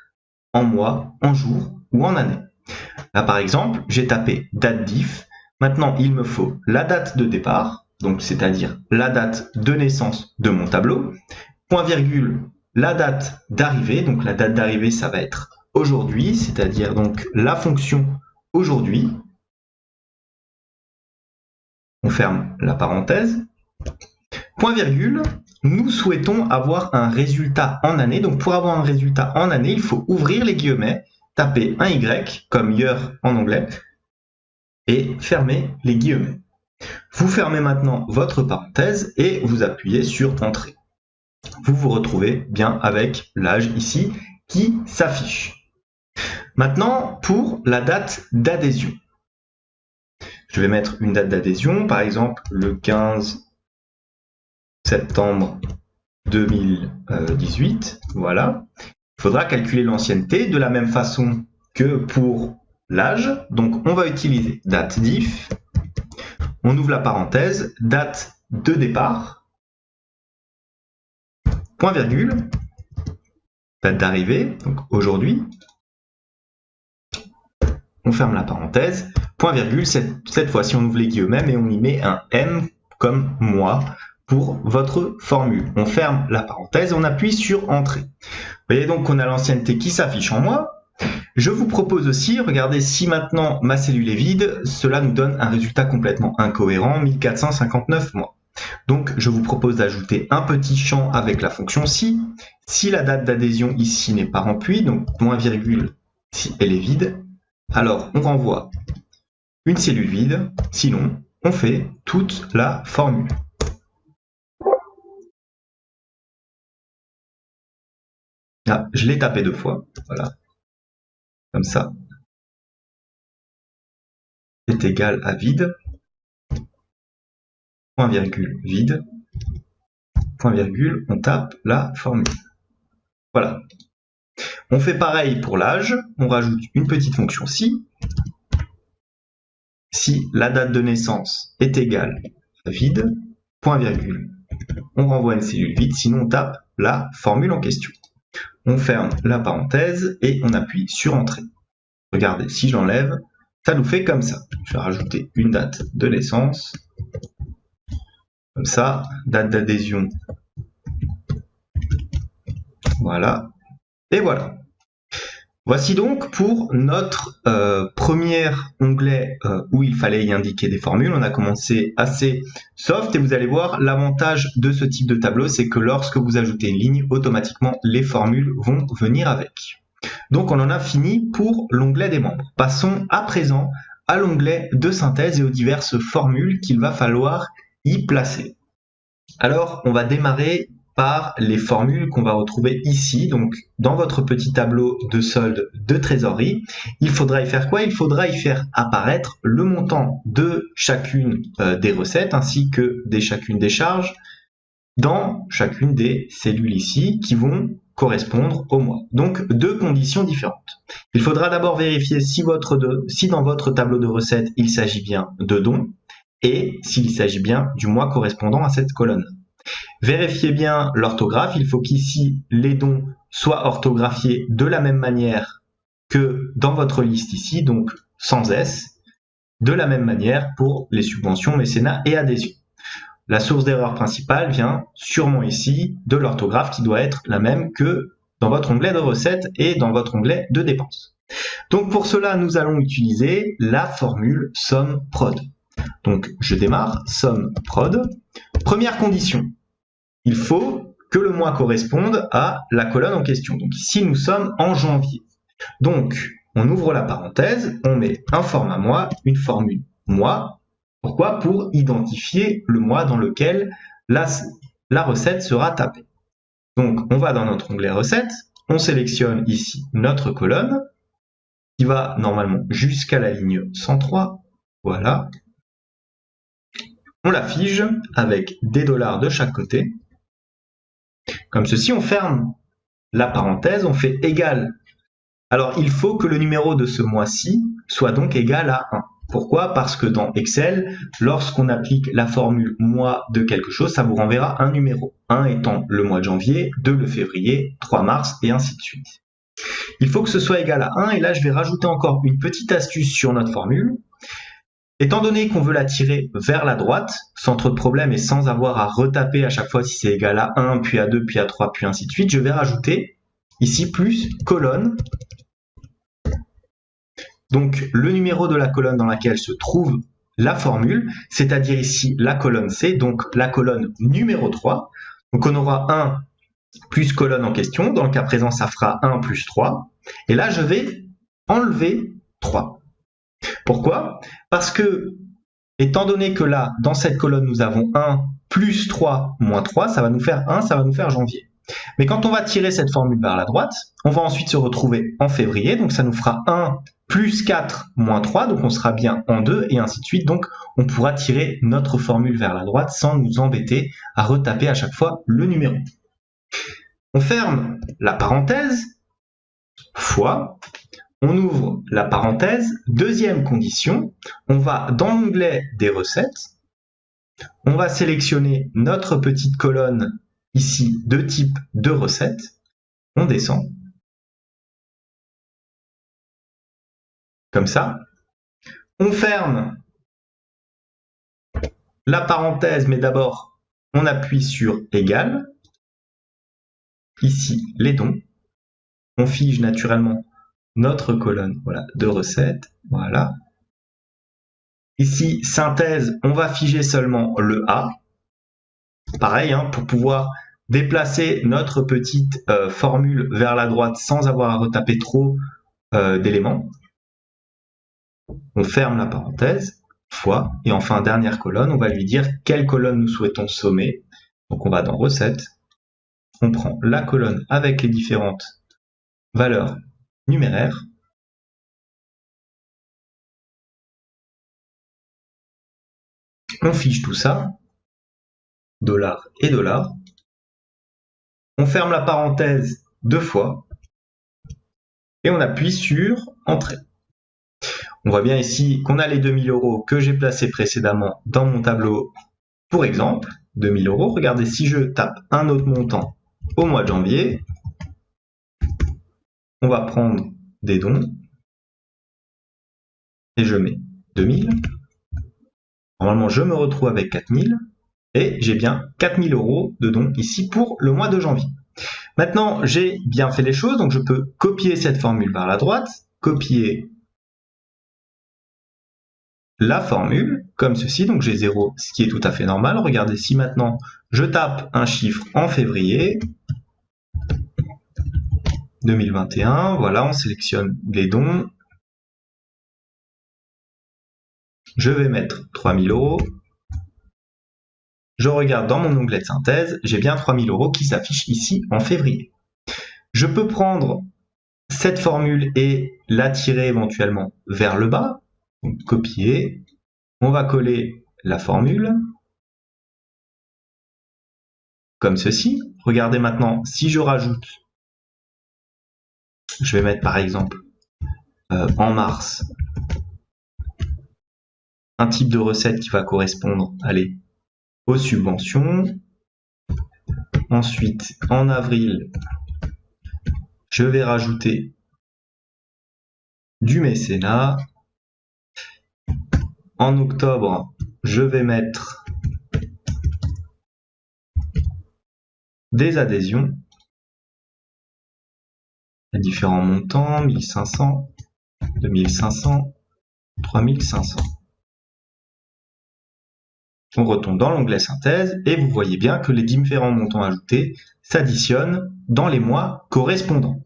en mois, en jours ou en années. Là, par exemple, j'ai tapé datediff. Maintenant, il me faut la date de départ, donc c'est-à-dire la date de naissance de mon tableau, point virgule, la date d'arrivée, donc la date d'arrivée, ça va être aujourd'hui, c'est-à-dire donc la fonction aujourd'hui. On ferme la parenthèse. Point virgule, nous souhaitons avoir un résultat en année. Donc pour avoir un résultat en année, il faut ouvrir les guillemets, taper un Y comme year en anglais et fermer les guillemets. Vous fermez maintenant votre parenthèse et vous appuyez sur Entrée. Vous vous retrouvez bien avec l'âge ici qui s'affiche. Maintenant, pour la date d'adhésion. Je vais mettre une date d'adhésion, par exemple le 15 septembre 2018. Voilà. Il faudra calculer l'ancienneté de la même façon que pour l'âge. Donc, on va utiliser datediff. On ouvre la parenthèse, date de départ, point virgule, date d'arrivée, donc aujourd'hui. On ferme la parenthèse, point virgule, cette fois-ci on ouvre les guillemets et on y met un M comme mois pour votre formule. On ferme la parenthèse, on appuie sur Entrée. Vous voyez donc qu'on a l'ancienneté qui s'affiche en mois. Je vous propose aussi, regardez, si maintenant ma cellule est vide, cela nous donne un résultat complètement incohérent, 1459 mois. Donc je vous propose d'ajouter un petit champ avec la fonction si la date d'adhésion ici n'est pas remplie, donc point virgule si elle est vide, alors on renvoie une cellule vide, sinon on fait toute la formule. Là, je l'ai tapé deux fois, voilà. Comme ça, est égal à vide, point virgule vide, point virgule, on tape la formule. Voilà. On fait pareil pour l'âge, on rajoute une petite fonction si la date de naissance est égale à vide, point virgule, on renvoie une cellule vide, sinon on tape la formule en question. On ferme la parenthèse et on appuie sur Entrée. Regardez, si j'enlève, ça nous fait comme ça. Je vais rajouter une date de naissance. Comme ça, date d'adhésion. Voilà. Et voilà. Voici donc pour notre premier onglet où il fallait y indiquer des formules. On a commencé assez soft et vous allez voir, l'avantage de ce type de tableau, c'est que lorsque vous ajoutez une ligne, automatiquement les formules vont venir avec. Donc on en a fini pour l'onglet des membres. Passons à présent à l'onglet de synthèse et aux diverses formules qu'il va falloir y placer. Alors on va démarrer par les formules qu'on va retrouver ici, donc dans votre petit tableau de solde de trésorerie. Il faudra y faire quoi? Il faudra y faire apparaître le montant de chacune des recettes ainsi que chacune des charges dans chacune des cellules ici qui vont correspondre au mois. Donc deux conditions différentes. Il faudra d'abord vérifier si dans votre tableau de recettes il s'agit bien de dons et s'il s'agit bien du mois correspondant à cette colonne. Vérifiez bien l'orthographe, il faut qu'ici les dons soient orthographiés de la même manière que dans votre liste ici, donc sans S, de la même manière pour les subventions, mécénat et adhésion. La source d'erreur principale vient sûrement ici de l'orthographe qui doit être la même que dans votre onglet de recettes et dans votre onglet de dépenses. Donc pour cela, nous allons utiliser la formule somme prod. Donc je démarre, somme prod. Première condition, il faut que le mois corresponde à la colonne en question. Donc ici, nous sommes en janvier. Donc on ouvre la parenthèse, on met un format mois, une formule mois. Pourquoi? Pour identifier le mois dans lequel la recette sera tapée. Donc on va dans notre onglet recettes, on sélectionne ici notre colonne qui va normalement jusqu'à la ligne 103. Voilà. On la fige avec des dollars de chaque côté. Comme ceci, on ferme la parenthèse, on fait égal. Alors il faut que le numéro de ce mois-ci soit donc égal à 1. Pourquoi? Parce que dans Excel, lorsqu'on applique la formule mois de quelque chose, ça vous renverra un numéro. 1 étant le mois de janvier, 2 le février, 3 mars et ainsi de suite. Il faut que ce soit égal à 1 et là je vais rajouter encore une petite astuce sur notre formule. Étant donné qu'on veut la tirer vers la droite, sans trop de problème et sans avoir à retaper à chaque fois si c'est égal à 1, puis à 2, puis à 3, puis ainsi de suite, je vais rajouter ici plus colonne. Donc le numéro de la colonne dans laquelle se trouve la formule, c'est-à-dire ici la colonne C, donc la colonne numéro 3. Donc on aura 1 plus colonne en question, dans le cas présent ça fera 1 plus 3, et là je vais enlever 3. Pourquoi? Parce que, étant donné que là, dans cette colonne, nous avons 1 plus 3 moins 3, ça va nous faire 1, ça va nous faire janvier. Mais quand on va tirer cette formule vers la droite, on va ensuite se retrouver en février, donc ça nous fera 1 plus 4 moins 3, donc on sera bien en 2, et ainsi de suite. Donc on pourra tirer notre formule vers la droite sans nous embêter à retaper à chaque fois le numéro. On ferme la parenthèse, fois, on ouvre la parenthèse, deuxième condition, on va dans l'onglet des recettes, on va sélectionner notre petite colonne ici de type de recettes, on descend, comme ça, on ferme la parenthèse, mais d'abord on appuie sur égal, ici les dons, on fige naturellement notre colonne voilà, de recettes, voilà. Ici, synthèse, on va figer seulement le A. Pareil, hein, pour pouvoir déplacer notre petite formule vers la droite sans avoir à retaper trop d'éléments. On ferme la parenthèse, fois, et enfin, dernière colonne, on va lui dire quelle colonne nous souhaitons sommer. Donc on va dans recettes, on prend la colonne avec les différentes valeurs numéraires, on fiche tout ça, dollars et dollars, on ferme la parenthèse 2 fois, et on appuie sur Entrée. On voit bien ici qu'on a les 2000 € que j'ai placés précédemment dans mon tableau, pour exemple, 2000 €. Regardez, si je tape un autre montant au mois de janvier, on va prendre des dons, et je mets 2000. Normalement, je me retrouve avec 4000, et j'ai bien 4000 € de dons ici pour le mois de janvier. Maintenant, j'ai bien fait les choses, donc je peux copier cette formule vers la droite, copier la formule, comme ceci, donc j'ai 0, ce qui est tout à fait normal. Regardez, si maintenant je tape un chiffre en février 2021, voilà, on sélectionne les dons, je vais mettre 3000 €, je regarde dans mon onglet de synthèse, j'ai bien 3000 € qui s'affichent ici en février. Je peux prendre cette formule et la tirer éventuellement vers le bas, donc copier, on va coller la formule, comme ceci. Regardez maintenant, si je rajoute, je vais mettre par exemple en mars, un type de recette qui va correspondre, allez, aux subventions. Ensuite, en avril, je vais rajouter du mécénat. En octobre, je vais mettre des adhésions à différents montants, 1500, 2500, 3500. On retourne dans l'onglet synthèse et vous voyez bien que les différents montants ajoutés s'additionnent dans les mois correspondants.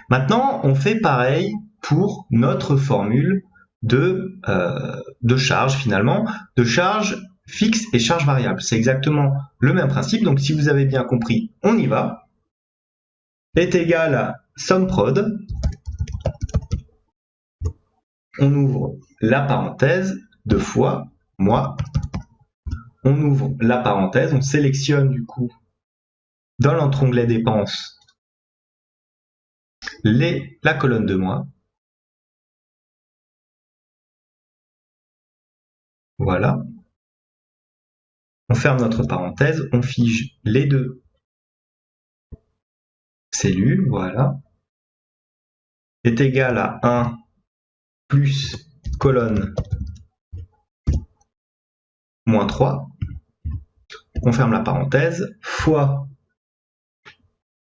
Maintenant, on fait pareil pour notre formule de charge finalement, de charge fixe et charge variable. C'est exactement le même principe, donc si vous avez bien compris, on y va. Est égal à somme prod. On ouvre la parenthèse 2 fois mois. On ouvre la parenthèse, on sélectionne du coup dans notre onglet dépenses la colonne de mois. Voilà. On ferme notre parenthèse, on fige les deux cellules, voilà. Est égal à 1 plus colonne moins 3. On ferme la parenthèse, fois,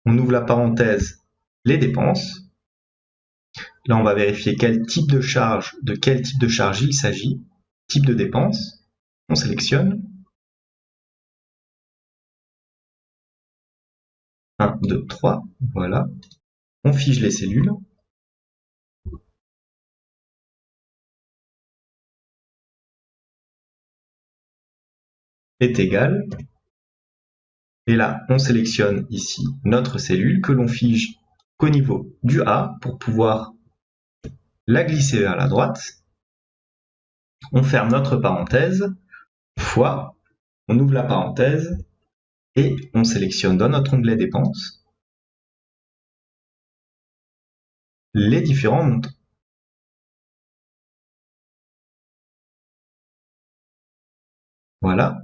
on ouvre la parenthèse, les dépenses. Là, on va vérifier de quel type de charge il s'agit. Type de dépense, on sélectionne. 1, 2, 3, voilà. On fige les cellules. Est égal. Et là, on sélectionne ici notre cellule que l'on fige qu'au niveau du A pour pouvoir la glisser vers la droite. On ferme notre parenthèse, fois, on ouvre la parenthèse et on sélectionne dans notre onglet dépenses les différents montants. Voilà.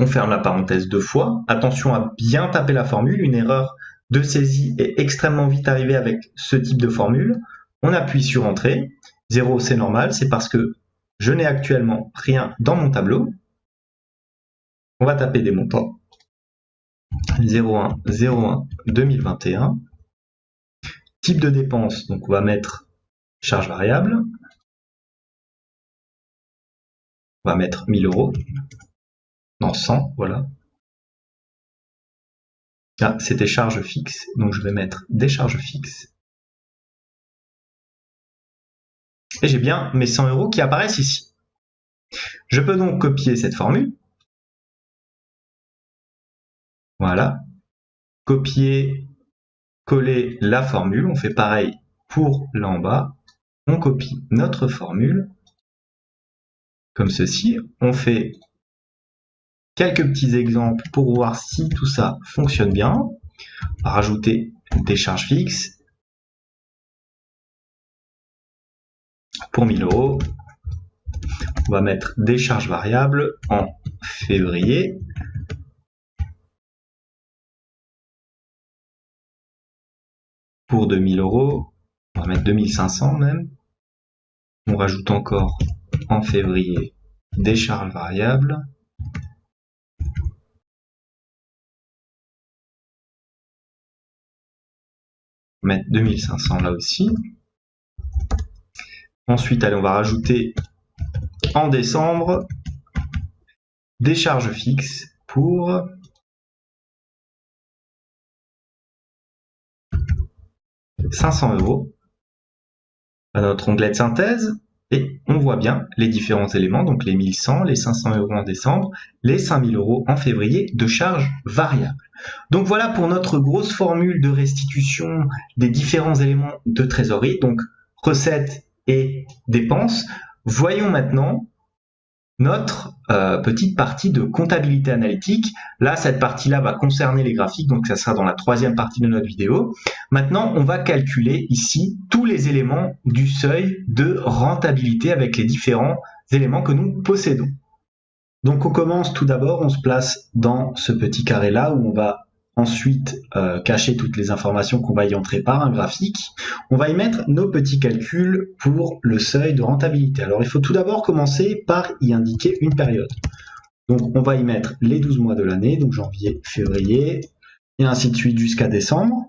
On ferme la parenthèse 2 fois. Attention à bien taper la formule. Une erreur de saisie est extrêmement vite arrivée avec ce type de formule. On appuie sur Entrée. 0, c'est normal, c'est parce que je n'ai actuellement rien dans mon tableau. On va taper des montants. 01, 01, 2021. Type de dépense, donc on va mettre charge variable. On va mettre 1000 euros. Non, 100, voilà. Ah, c'était charge fixe, donc je vais mettre des charges fixes. Et j'ai bien mes 100 euros qui apparaissent ici. Je peux donc copier cette formule. Voilà. Copier, coller la formule. On fait pareil pour là en bas. On copie notre formule. Comme ceci. On fait quelques petits exemples pour voir si tout ça fonctionne bien. On va rajouter des charges fixes. Pour 1000 euros, on va mettre des charges variables en février. Pour 2000 euros, on va mettre 2500 même. On rajoute encore en février des charges variables. On va mettre 2500 là aussi. Ensuite, allez, on va rajouter en décembre des charges fixes pour 500 euros à notre onglet de synthèse et on voit bien les différents éléments, donc les 1100, les 500 euros en décembre, les 5000 euros en février de charges variables. Donc voilà pour notre grosse formule de restitution des différents éléments de trésorerie, donc recettes et dépenses. Voyons maintenant notre petite partie de comptabilité analytique. Là, cette partie-là va concerner les graphiques, donc ça sera dans la troisième partie de notre vidéo. Maintenant, on va calculer ici tous les éléments du seuil de rentabilité avec les différents éléments que nous possédons. Donc on commence tout d'abord, on se place dans ce petit carré là où on va ensuite cacher toutes les informations qu'on va y entrer par un graphique. On va y mettre nos petits calculs pour le seuil de rentabilité. Alors il faut tout d'abord commencer par y indiquer une période. Donc on va y mettre les 12 mois de l'année, donc janvier, février, et ainsi de suite jusqu'à décembre.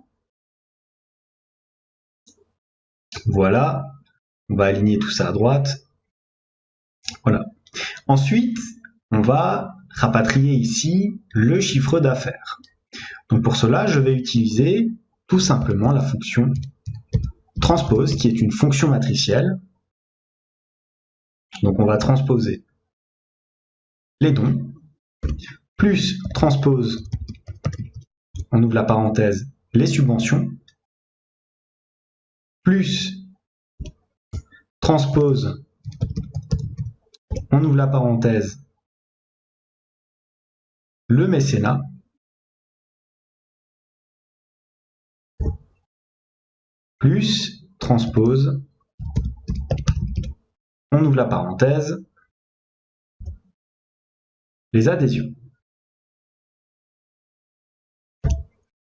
Voilà, on va aligner tout ça à droite. Voilà. Ensuite, on va rapatrier ici le chiffre d'affaires. Donc pour cela, je vais utiliser tout simplement la fonction transpose, qui est une fonction matricielle. Donc on va transposer les dons, plus transpose, on ouvre la parenthèse, les subventions, plus transpose, on ouvre la parenthèse, le mécénat, plus transpose, on ouvre la parenthèse, les adhésions.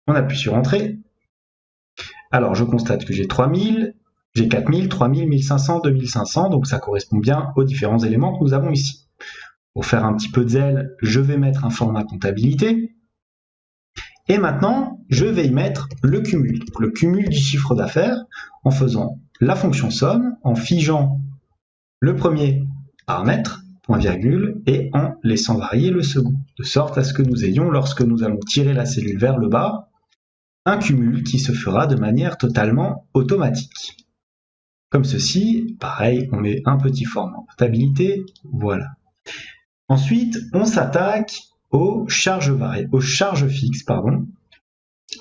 On appuie sur Entrée. Alors je constate que j'ai 3000, j'ai 4000, 3000, 1500, 2500, donc ça correspond bien aux différents éléments que nous avons ici. Pour faire un petit peu de zèle, je vais mettre un format comptabilité. Et maintenant, je vais y mettre le cumul du chiffre d'affaires en faisant la fonction somme, en figeant le premier paramètre, point virgule, et en laissant varier le second, de sorte à ce que nous ayons, lorsque nous allons tirer la cellule vers le bas, un cumul qui se fera de manière totalement automatique. Comme ceci, pareil, on met un petit format en comptabilité, voilà. Ensuite, on s'attaque aux charges fixes,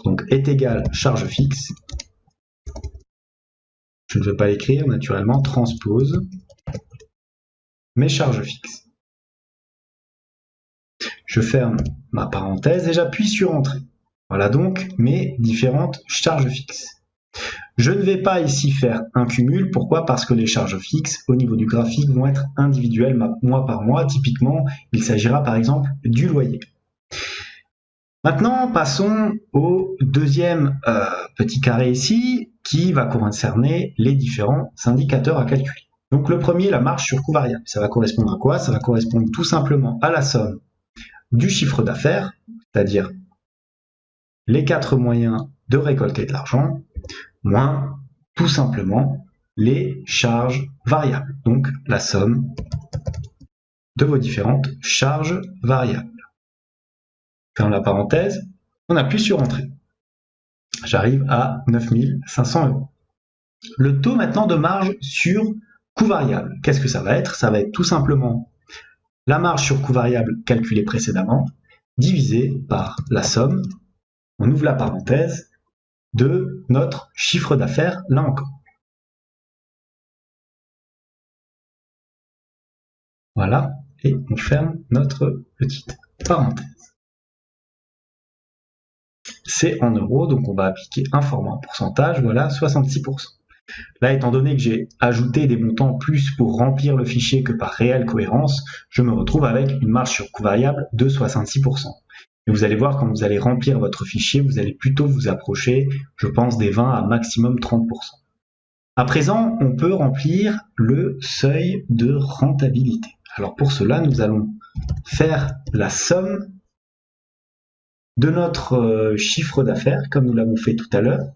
donc est égal charge fixe. Je ne veux pas l'écrire, naturellement, transpose mes charges fixes. Je ferme ma parenthèse et j'appuie sur Entrée. Voilà donc mes différentes charges fixes. Je ne vais pas ici faire un cumul. Pourquoi? Parce que les charges fixes au niveau du graphique vont être individuelles mois par mois. Typiquement, il s'agira par exemple du loyer. Maintenant, passons au deuxième petit carré ici qui va concerner les différents indicateurs à calculer. Donc le premier, la marge sur coût variable. Ça va correspondre à quoi? Ça va correspondre tout simplement à la somme du chiffre d'affaires, c'est-à-dire les 4 moyens de récolter de l'argent, moins tout simplement les charges variables, donc la somme de vos différentes charges variables. Ferme la parenthèse, on appuie sur Entrée. J'arrive à 9500 €. Le taux maintenant de marge sur coût variable, qu'est-ce que ça va être? Ça va être tout simplement la marge sur coût variable calculée précédemment, divisée par la somme, on ouvre la parenthèse, de notre chiffre d'affaires, là encore. Voilà, et on ferme notre petite parenthèse. C'est en euros, donc on va appliquer un format en pourcentage, voilà, 66%. Là, étant donné que j'ai ajouté des montants plus pour remplir le fichier que par réelle cohérence, je me retrouve avec une marge sur coût variable de 66%. Et vous allez voir, quand vous allez remplir votre fichier, vous allez plutôt vous approcher, je pense, des 20 à maximum 30%. À présent, on peut remplir le seuil de rentabilité. Alors pour cela, nous allons faire la somme de notre chiffre d'affaires, comme nous l'avons fait tout à l'heure.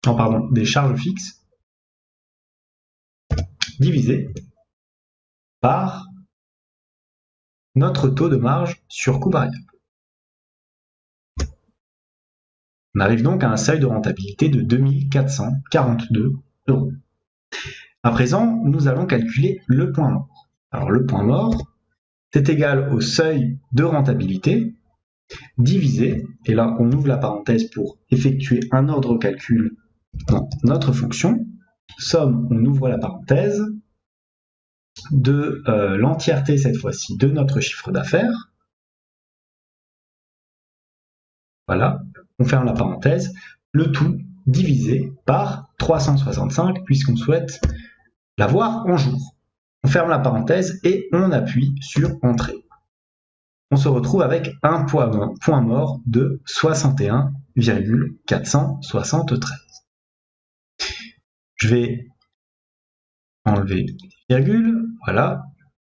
Non, pardon, des charges fixes, divisé par notre taux de marge sur coût variable. On arrive donc à un seuil de rentabilité de 2442 €. À présent, nous allons calculer le point mort. Alors le point mort, c'est égal au seuil de rentabilité divisé, et là on ouvre la parenthèse pour effectuer un ordre calcul dans notre fonction, somme, on ouvre la parenthèse, de l'entièreté cette fois-ci de notre chiffre d'affaires. Voilà, on ferme la parenthèse, le tout divisé par 365 puisqu'on souhaite l'avoir en jours. On ferme la parenthèse et on appuie sur Entrée. On se retrouve avec un point mort de 61,473. Je vais enlever les virgules, voilà.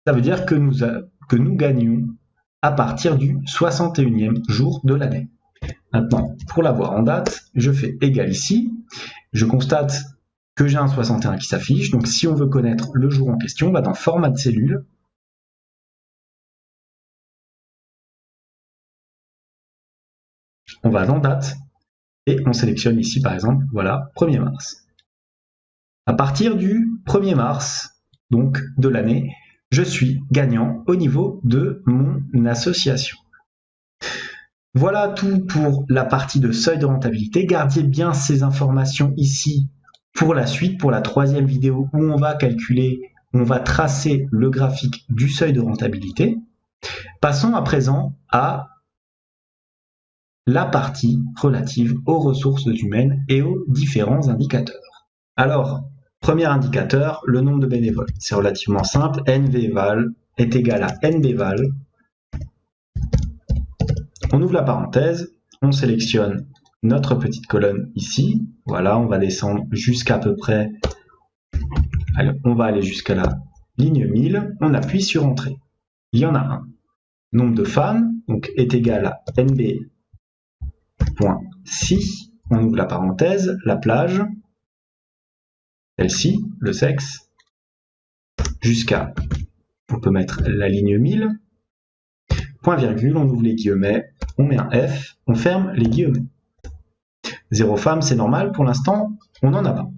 Ça veut dire que nous gagnons à partir du 61e jour de l'année. Maintenant, pour l'avoir en date, je fais égal ici. Je constate que j'ai un 61 qui s'affiche. Donc si on veut connaître le jour en question, on va dans Format de cellule. On va dans Date et on sélectionne ici par exemple, voilà, 1er mars. À partir du 1er mars, donc de l'année, je suis gagnant au niveau de mon association. Voilà tout pour la partie de seuil de rentabilité. Gardez bien ces informations ici pour la suite, pour la 3e vidéo où on va calculer, on va tracer le graphique du seuil de rentabilité. Passons à présent à la partie relative aux ressources humaines et aux différents indicateurs. Alors, premier indicateur, le nombre de bénévoles. C'est relativement simple, NVval est égal à NBval. On ouvre la parenthèse, on sélectionne notre petite colonne ici. Voilà, on va descendre jusqu'à peu près, allez, on va aller jusqu'à la ligne 1000. On appuie sur Entrée. Il y en a un. Nombre de femmes donc, est égal à NB.si. On ouvre la parenthèse, la plage, celle-ci, le sexe, jusqu'à, on peut mettre la ligne 1000. Point virgule, on ouvre les guillemets, on met un F, on ferme les guillemets. 0 femmes, c'est normal, pour l'instant, on n'en a pas.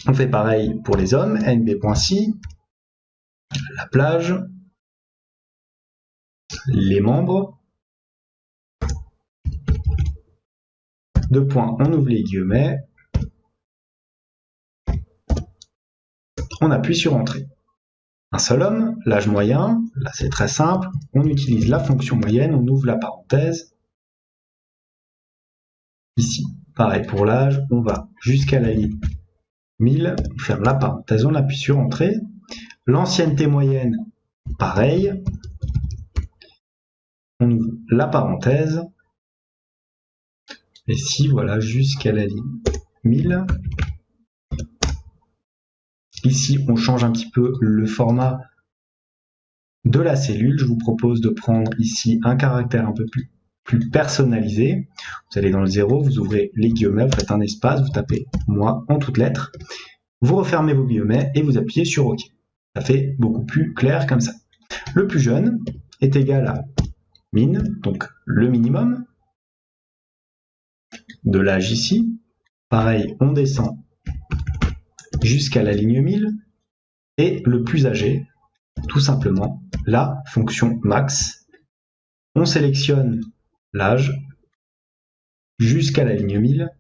On fait pareil pour les hommes, nb.si, la plage, les membres. 2 points, on ouvre les guillemets, on appuie sur Entrée. Un seul homme, l'âge moyen, là c'est très simple, on utilise la fonction moyenne, on ouvre la parenthèse. Ici, pareil pour l'âge, on va jusqu'à la ligne 1000, on ferme la parenthèse, on appuie sur Entrée. L'ancienneté moyenne, pareil, on ouvre la parenthèse. Et si, voilà, jusqu'à la ligne 1000. Ici, on change un petit peu le format de la cellule. Je vous propose de prendre ici un caractère un peu plus personnalisé. Vous allez dans le 0, vous ouvrez les guillemets, vous faites un espace, vous tapez « moi » en toutes lettres. Vous refermez vos guillemets et vous appuyez sur OK. Ça fait beaucoup plus clair comme ça. Le plus jeune est égal à min, donc le minimum de l'âge ici. Pareil, on descend jusqu'à la ligne 1000 et le plus âgé, tout simplement, la fonction max. On sélectionne l'âge jusqu'à la ligne 1000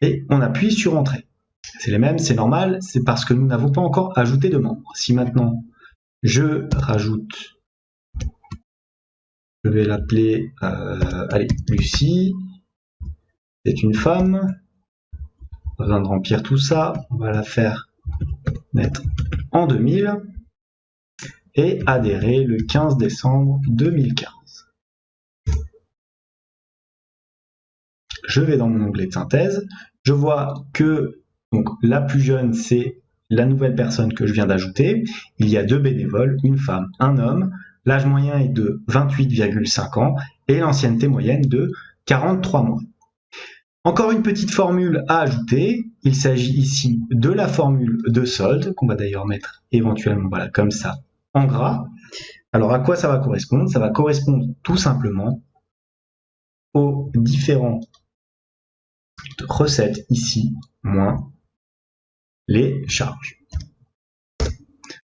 et on appuie sur Entrée. C'est les mêmes, c'est normal, c'est parce que nous n'avons pas encore ajouté de membres. Si maintenant je rajoute, je vais l'appeler, allez, Lucie, c'est une femme. Pas besoin de remplir tout ça, on va la faire mettre en 2000 et adhérer le 15 décembre 2015. Je vais dans mon onglet de synthèse, je vois que donc, la plus jeune c'est la nouvelle personne que je viens d'ajouter, il y a 2 bénévoles, une femme, un homme, l'âge moyen est de 28,5 ans et l'ancienneté moyenne de 43 mois. Encore une petite formule à ajouter, il s'agit ici de la formule de solde, qu'on va d'ailleurs mettre éventuellement voilà, comme ça, en gras. Alors à quoi ça va correspondre? Ça va correspondre tout simplement aux différentes recettes ici, moins les charges.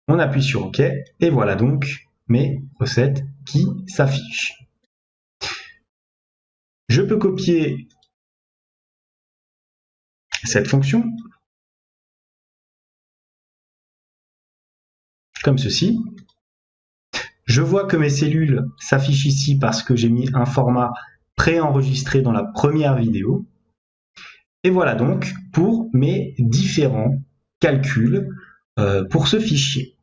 On appuie sur OK, et voilà donc mes recettes qui s'affichent. Je peux copier cette fonction comme ceci. Je vois que mes cellules s'affichent ici parce que j'ai mis un format préenregistré dans la première vidéo. Et voilà donc pour mes différents calculs pour ce fichier.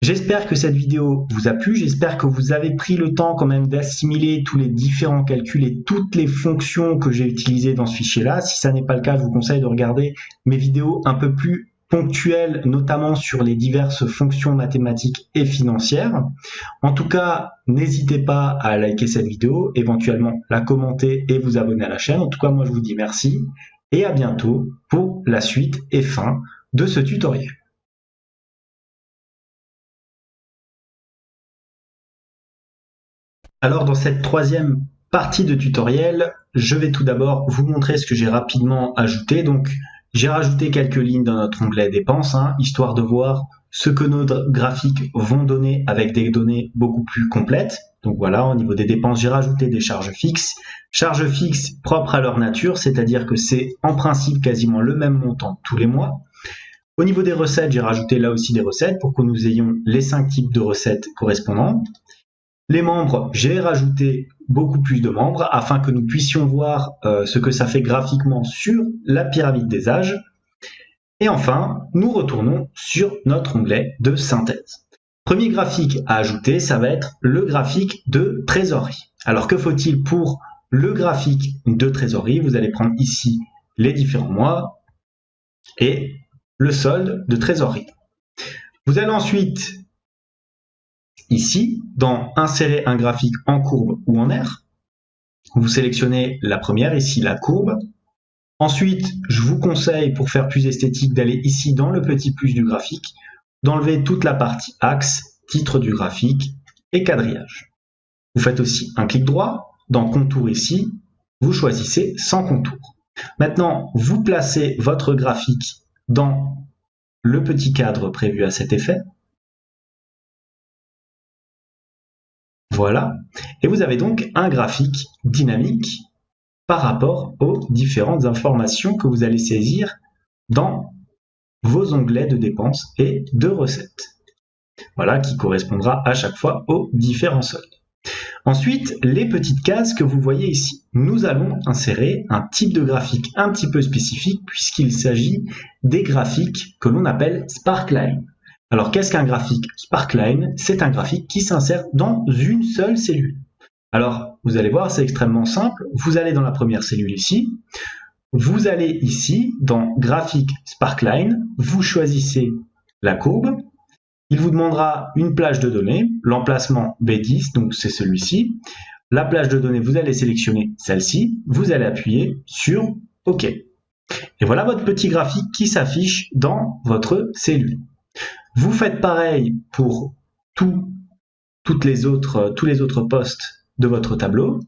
J'espère que cette vidéo vous a plu, j'espère que vous avez pris le temps quand même d'assimiler tous les différents calculs et toutes les fonctions que j'ai utilisées dans ce fichier-là. Si ça n'est pas le cas, je vous conseille de regarder mes vidéos un peu plus ponctuelles, notamment sur les diverses fonctions mathématiques et financières. En tout cas, n'hésitez pas à liker cette vidéo, éventuellement la commenter et vous abonner à la chaîne. En tout cas, moi je vous dis merci et à bientôt pour la suite et fin de ce tutoriel. Alors dans cette troisième partie de tutoriel, je vais tout d'abord vous montrer ce que j'ai rapidement ajouté. Donc j'ai rajouté quelques lignes dans notre onglet dépenses, histoire de voir ce que nos graphiques vont donner avec des données beaucoup plus complètes. Donc voilà, au niveau des dépenses, j'ai rajouté des charges fixes propres à leur nature, c'est-à-dire que c'est en principe quasiment le même montant tous les mois. Au niveau des recettes, j'ai rajouté là aussi des recettes pour que nous ayons les 5 types de recettes correspondantes. Les membres, j'ai rajouté beaucoup plus de membres afin que nous puissions voir ce que ça fait graphiquement sur la pyramide des âges. Et enfin, nous retournons sur notre onglet de synthèse. Premier graphique à ajouter, ça va être le graphique de trésorerie. Alors que faut-il pour le graphique de trésorerie? Vous allez prendre ici les différents mois et le solde de trésorerie. Vous allez ensuite ici, dans insérer un graphique en courbe ou en R, vous sélectionnez la première, ici la courbe. Ensuite, je vous conseille, pour faire plus esthétique, d'aller ici dans le petit plus du graphique, d'enlever toute la partie axe, titre du graphique et quadrillage. Vous faites aussi un clic droit, dans contour ici, vous choisissez sans contour. Maintenant, vous placez votre graphique dans le petit cadre prévu à cet effet. Voilà, et vous avez donc un graphique dynamique par rapport aux différentes informations que vous allez saisir dans vos onglets de dépenses et de recettes. Voilà, qui correspondra à chaque fois aux différents soldes. Ensuite, les petites cases que vous voyez ici. Nous allons insérer un type de graphique un petit peu spécifique puisqu'il s'agit des graphiques que l'on appelle Sparkline. Alors, qu'est-ce qu'un graphique Sparkline? C'est un graphique qui s'insère dans une seule cellule. Alors, vous allez voir, c'est extrêmement simple. Vous allez dans la première cellule ici. Vous allez ici, dans Graphique Sparkline, vous choisissez la courbe. Il vous demandera une plage de données, l'emplacement B10, donc c'est celui-ci. La plage de données, vous allez sélectionner celle-ci. Vous allez appuyer sur OK. Et voilà votre petit graphique qui s'affiche dans votre cellule. Vous faites pareil pour tous les autres postes de votre tableau.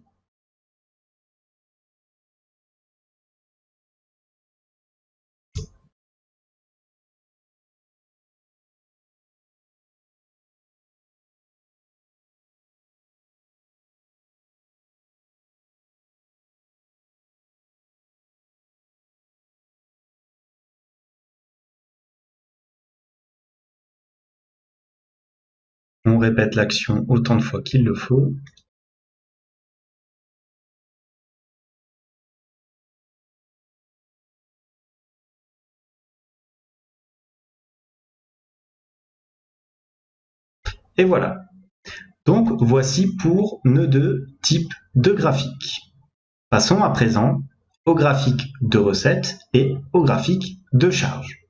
On répète l'action autant de fois qu'il le faut. Et voilà. Donc, voici pour nos deux types de graphiques. Passons à présent au graphique de recettes et au graphique de charge.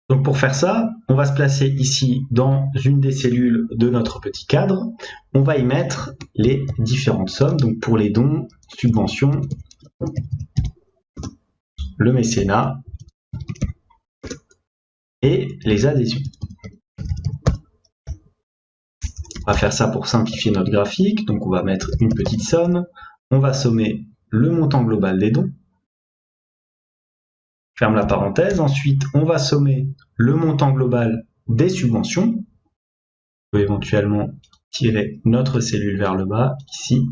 Donc pour faire ça, on va se placer ici dans une des cellules de notre petit cadre. On va y mettre les différentes sommes, donc pour les dons, subventions, le mécénat et les adhésions. On va faire ça pour simplifier notre graphique, donc on va mettre une petite somme, on va sommer le montant global des dons, ferme la parenthèse, ensuite on va sommer le montant global des subventions, on peut éventuellement tirer notre cellule vers le bas, ici.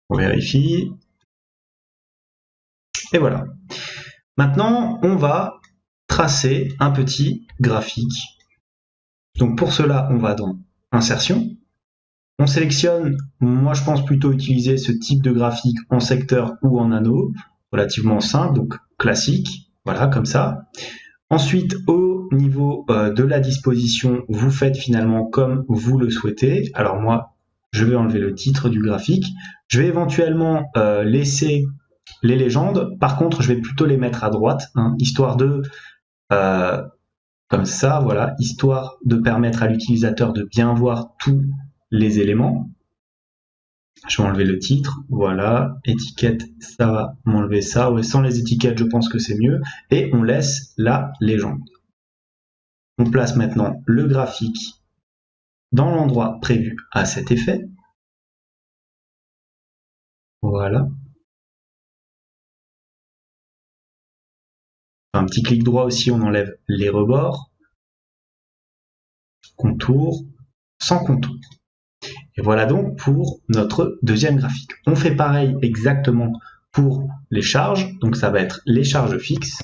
On vérifie, et voilà. Maintenant, on va tracer un petit graphique. Donc pour cela, on va dans Insertion. On sélectionne, moi je pense plutôt utiliser ce type de graphique en secteur ou en anneau, relativement simple, donc classique, voilà, comme ça. Ensuite, au niveau de la disposition, vous faites finalement comme vous le souhaitez. Alors moi, je vais enlever le titre du graphique. Je vais éventuellement laisser les légendes. Par contre, je vais plutôt les mettre à droite, hein, histoire de, comme ça, voilà, histoire de permettre à l'utilisateur de bien voir tous les éléments. Je vais enlever le titre, voilà, étiquette, ça va m'enlever ça, ouais, sans les étiquettes je pense que c'est mieux, et on laisse la légende. On place maintenant le graphique dans l'endroit prévu à cet effet, voilà. Un petit clic droit aussi, on enlève les rebords, contour, sans contour. Et voilà donc pour notre deuxième graphique. On fait pareil exactement pour les charges, donc ça va être les charges fixes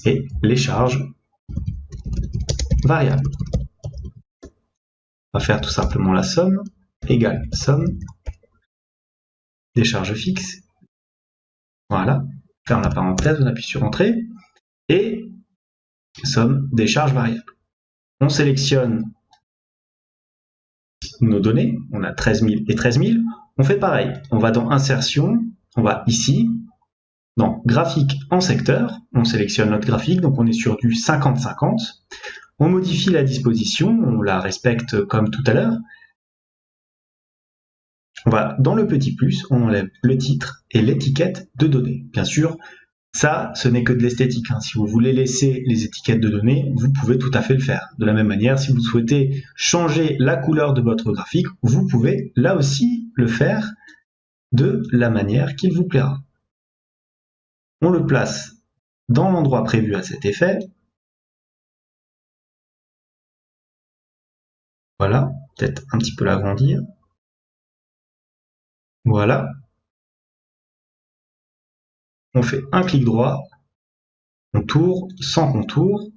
et les charges variables. On va faire tout simplement la somme égale somme des charges fixes. Voilà, ferme la parenthèse, on appuie sur Entrée, et somme des charges variables. On sélectionne nos données, on a 13 000 et 13 000, on fait pareil, on va dans Insertion, on va ici, dans Graphique en secteur, on sélectionne notre graphique, donc on est sur du 50-50, on modifie la disposition, on la respecte comme tout à l'heure, on va dans le petit plus, on enlève le titre et l'étiquette de données. Bien sûr, ça, ce n'est que de l'esthétique. Hein. Si vous voulez laisser les étiquettes de données, vous pouvez tout à fait le faire. De la même manière, si vous souhaitez changer la couleur de votre graphique, vous pouvez là aussi le faire de la manière qu'il vous plaira. On le place dans l'endroit prévu à cet effet. Voilà, peut-être un petit peu l'agrandir. Voilà. On fait un clic droit, contour, sans contour.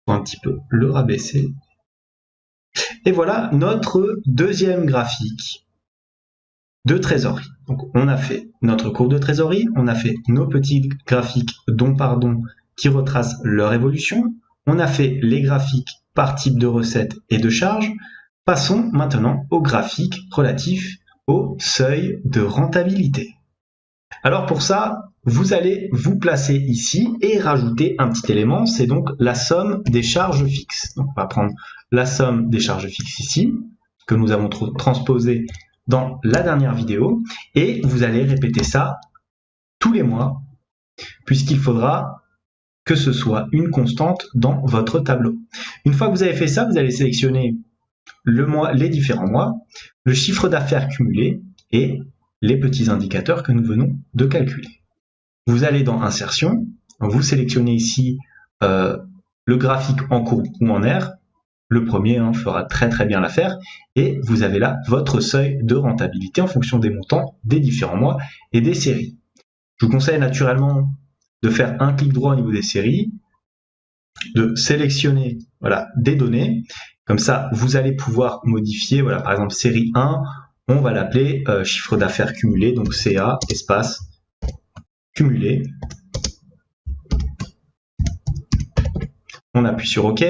On va un petit peu le rabaisser. Et voilà notre deuxième graphique de trésorerie. Donc on a fait notre courbe de trésorerie, on a fait nos petits graphiques don par don qui retracent leur évolution, on a fait les graphiques par type de recette et de charge. Passons maintenant aux graphiques relatifs au seuil de rentabilité. Alors pour ça, vous allez vous placer ici et rajouter un petit élément, c'est donc la somme des charges fixes. Donc on va prendre la somme des charges fixes ici, que nous avons transposé dans la dernière vidéo, et vous allez répéter ça tous les mois, puisqu'il faudra que ce soit une constante dans votre tableau. Une fois que vous avez fait ça, vous allez sélectionner le mois, les différents mois, le chiffre d'affaires cumulé et les petits indicateurs que nous venons de calculer. Vous allez dans Insertion, vous sélectionnez ici le graphique en courbe ou en R. Le premier fera très bien l'affaire et vous avez là votre seuil de rentabilité en fonction des montants des différents mois et des séries. Je vous conseille naturellement de faire un clic droit au niveau des séries, de sélectionner voilà, des données. Comme ça, vous allez pouvoir modifier, voilà, par exemple, série 1, on va l'appeler chiffre d'affaires cumulé, donc CA, espace, cumulé. On appuie sur OK.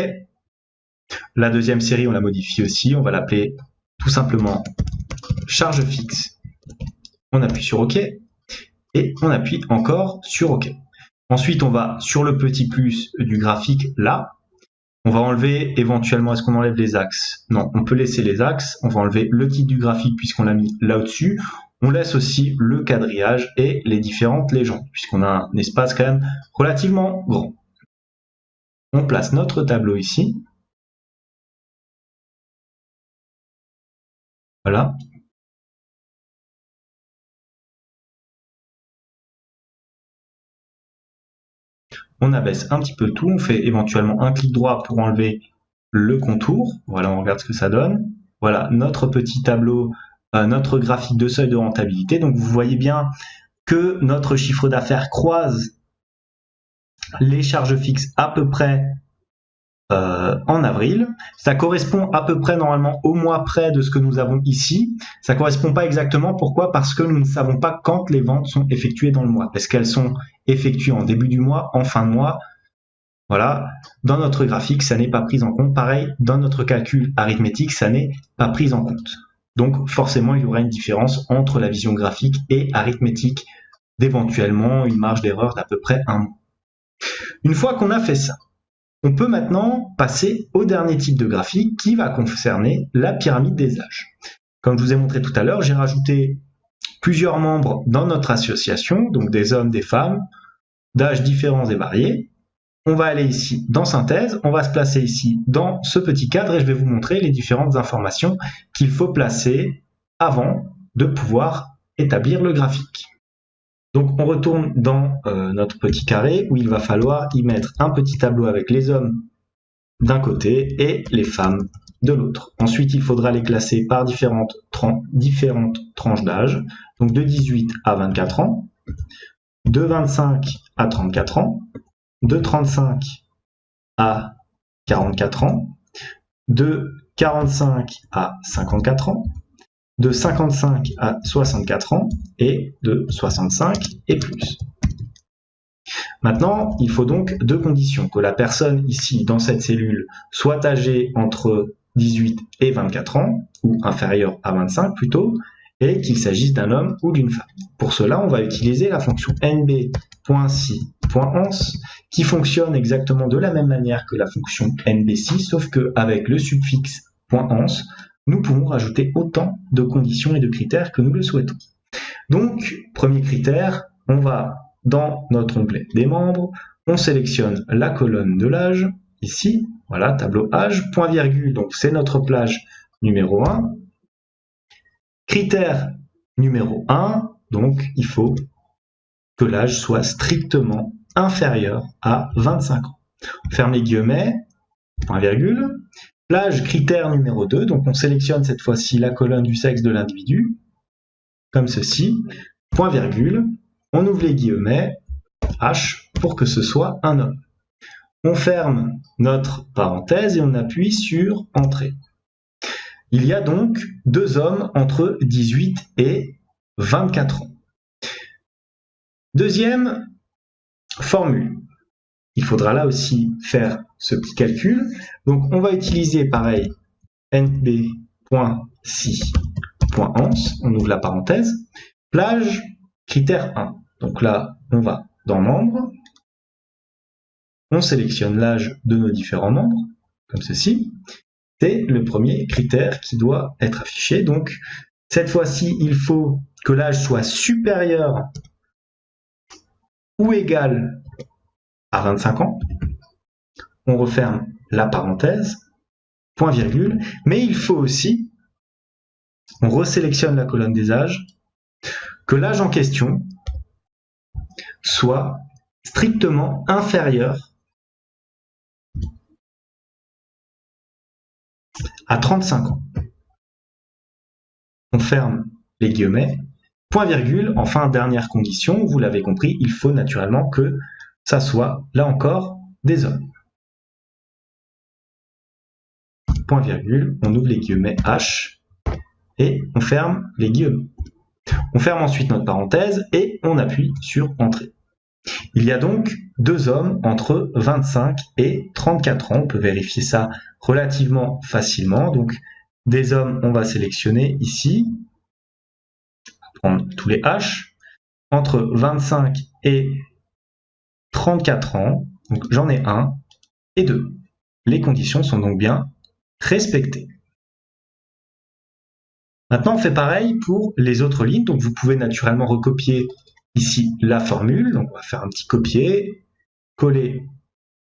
La deuxième série, on la modifie aussi, on va l'appeler tout simplement charge fixe. On appuie sur OK et on appuie encore sur OK. Ensuite, on va sur le petit plus du graphique là. On va enlever éventuellement, est-ce qu'on enlève les axes? Non, on peut laisser les axes. On va enlever le titre du graphique puisqu'on l'a mis là au-dessus. On laisse aussi le quadrillage et les différentes légendes puisqu'on a un espace quand même relativement grand. On place notre tableau ici. Voilà. On abaisse un petit peu tout, on fait éventuellement un clic droit pour enlever le contour. Voilà, on regarde ce que ça donne. Voilà, notre petit tableau, notre graphique de seuil de rentabilité. Donc vous voyez bien que notre chiffre d'affaires croise les charges fixes à peu près en avril. Ça correspond à peu près normalement au mois près de ce que nous avons ici. Ça correspond pas exactement. Pourquoi? Parce que nous ne savons pas quand les ventes sont effectuées dans le mois. Est-ce qu'elles sont effectuées en début du mois, en fin de mois? Voilà. Dans notre graphique, ça n'est pas pris en compte. Pareil, dans notre calcul arithmétique, ça n'est pas pris en compte. Donc forcément, il y aura une différence entre la vision graphique et arithmétique, d'éventuellement une marge d'erreur d'à peu près un mois. Une fois qu'on a fait ça, on peut maintenant passer au dernier type de graphique qui va concerner la pyramide des âges. Comme je vous ai montré tout à l'heure, j'ai rajouté plusieurs membres dans notre association, donc des hommes, des femmes, d'âges différents et variés. On va aller ici dans synthèse, on va se placer ici dans ce petit cadre et je vais vous montrer les différentes informations qu'il faut placer avant de pouvoir établir le graphique. Donc on retourne dans notre petit carré où il va falloir y mettre un petit tableau avec les hommes d'un côté et les femmes de l'autre. Ensuite, il faudra les classer par différentes tranches d'âge, donc de 18 à 24 ans, de 25 à 34 ans, de 35 à 44 ans, de 45 à 54 ans, de 55 à 64 ans et de 65 et plus. Maintenant, il faut donc deux conditions. Que la personne ici, dans cette cellule, soit âgée entre 18 et 24 ans, ou inférieure à 25 plutôt, et qu'il s'agisse d'un homme ou d'une femme. Pour cela, on va utiliser la fonction nb.si.ans, qui fonctionne exactement de la même manière que la fonction nbsi, sauf qu'avec le suffixe .ans, nous pouvons rajouter autant de conditions et de critères que nous le souhaitons. Donc, premier critère, on va dans notre onglet des membres, on sélectionne la colonne de l'âge, ici, voilà, tableau âge, point virgule, donc c'est notre plage numéro 1. Critère numéro 1, donc il faut que l'âge soit strictement inférieur à 25 ans. On ferme les guillemets, point virgule. L'âge critère numéro 2, donc on sélectionne cette fois-ci la colonne du sexe de l'individu, comme ceci, point virgule, on ouvre les guillemets, H, pour que ce soit un homme. On ferme notre parenthèse et on appuie sur Entrée. Il y a donc deux hommes entre 18 et 24 ans. Deuxième formule. Il faudra là aussi faire ce petit calcul. Donc on va utiliser pareil nb.si.ans, on ouvre la parenthèse, plage critère 1. Donc là, on va dans membres, on sélectionne l'âge de nos différents membres, comme ceci. C'est le premier critère qui doit être affiché. Donc cette fois-ci, il faut que l'âge soit supérieur ou égal à 25 ans. On referme la parenthèse, point virgule, mais il faut aussi, on resélectionne la colonne des âges, que l'âge en question soit strictement inférieur à 35 ans. On ferme les guillemets, point virgule, enfin dernière condition, vous l'avez compris, il faut naturellement que ça soit, là encore, des hommes. Point virgule, on ouvre les guillemets H et on ferme les guillemets. On ferme ensuite notre parenthèse et on appuie sur Entrée. Il y a donc deux hommes entre 25 et 34 ans. On peut vérifier ça relativement facilement. Donc, des hommes, on va sélectionner ici. On va prendre tous les H. Entre 25 et 34 ans. Donc, j'en ai un et deux. Les conditions sont donc bien respectées. Maintenant, on fait pareil pour les autres lignes. Donc, vous pouvez naturellement recopier ici la formule. Donc, on va faire un petit copier, coller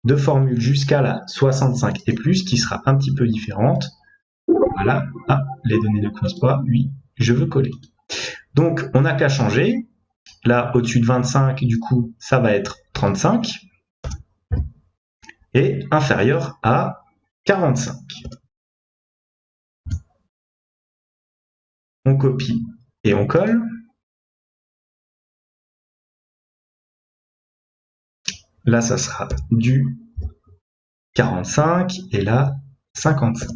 de formule jusqu'à la 65 et plus, qui sera un petit peu différente. Voilà. Ah, les données ne coincent pas. Oui, je veux coller. Donc, on n'a qu'à changer. Là, au-dessus de 25, du coup, ça va être 35. Et inférieur à 45. On copie et on colle. là ça sera du 45 et là 55.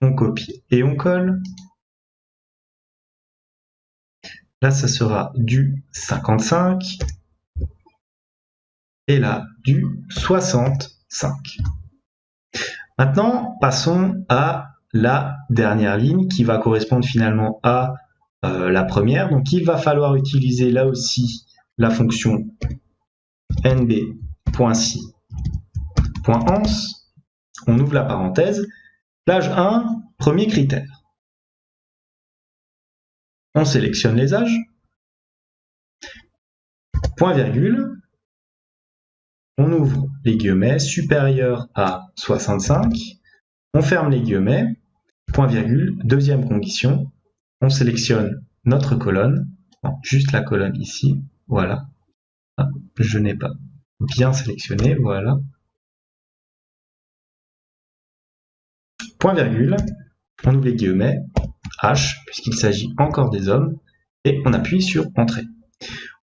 On copie et on colle. Là, ça sera du 55 et là, du 65. Maintenant, passons à la dernière ligne qui va correspondre finalement à la première. Donc, il va falloir utiliser là aussi la fonction nb.si.ans. On ouvre la parenthèse. L'âge 1, premier critère. On sélectionne les âges. Point virgule. On ouvre les guillemets, supérieur à 65. On ferme les guillemets. Point virgule. Deuxième condition. On sélectionne notre colonne. Non, juste la colonne ici. Voilà. Ah, je n'ai pas bien sélectionné. Voilà. Point virgule, on ouvre les guillemets, H, puisqu'il s'agit encore des hommes, et on appuie sur Entrée.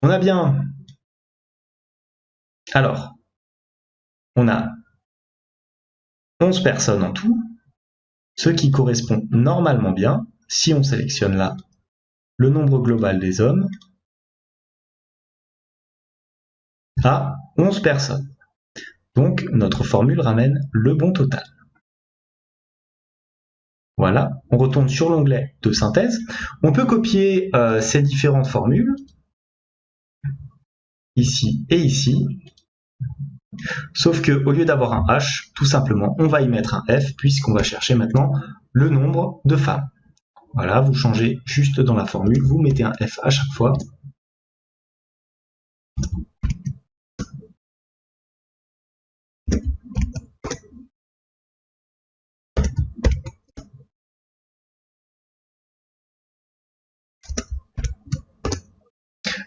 On a bien... Alors, on a 11 personnes en tout, ce qui correspond normalement bien, si on sélectionne là le nombre global des hommes, à 11 personnes. Donc, notre formule ramène le bon total. Voilà, on retourne sur l'onglet de synthèse. On peut copier ces différentes formules, ici et ici, sauf qu'au lieu d'avoir un H, tout simplement, on va y mettre un F, puisqu'on va chercher maintenant le nombre de femmes. Voilà, vous changez juste dans la formule, vous mettez un F à chaque fois.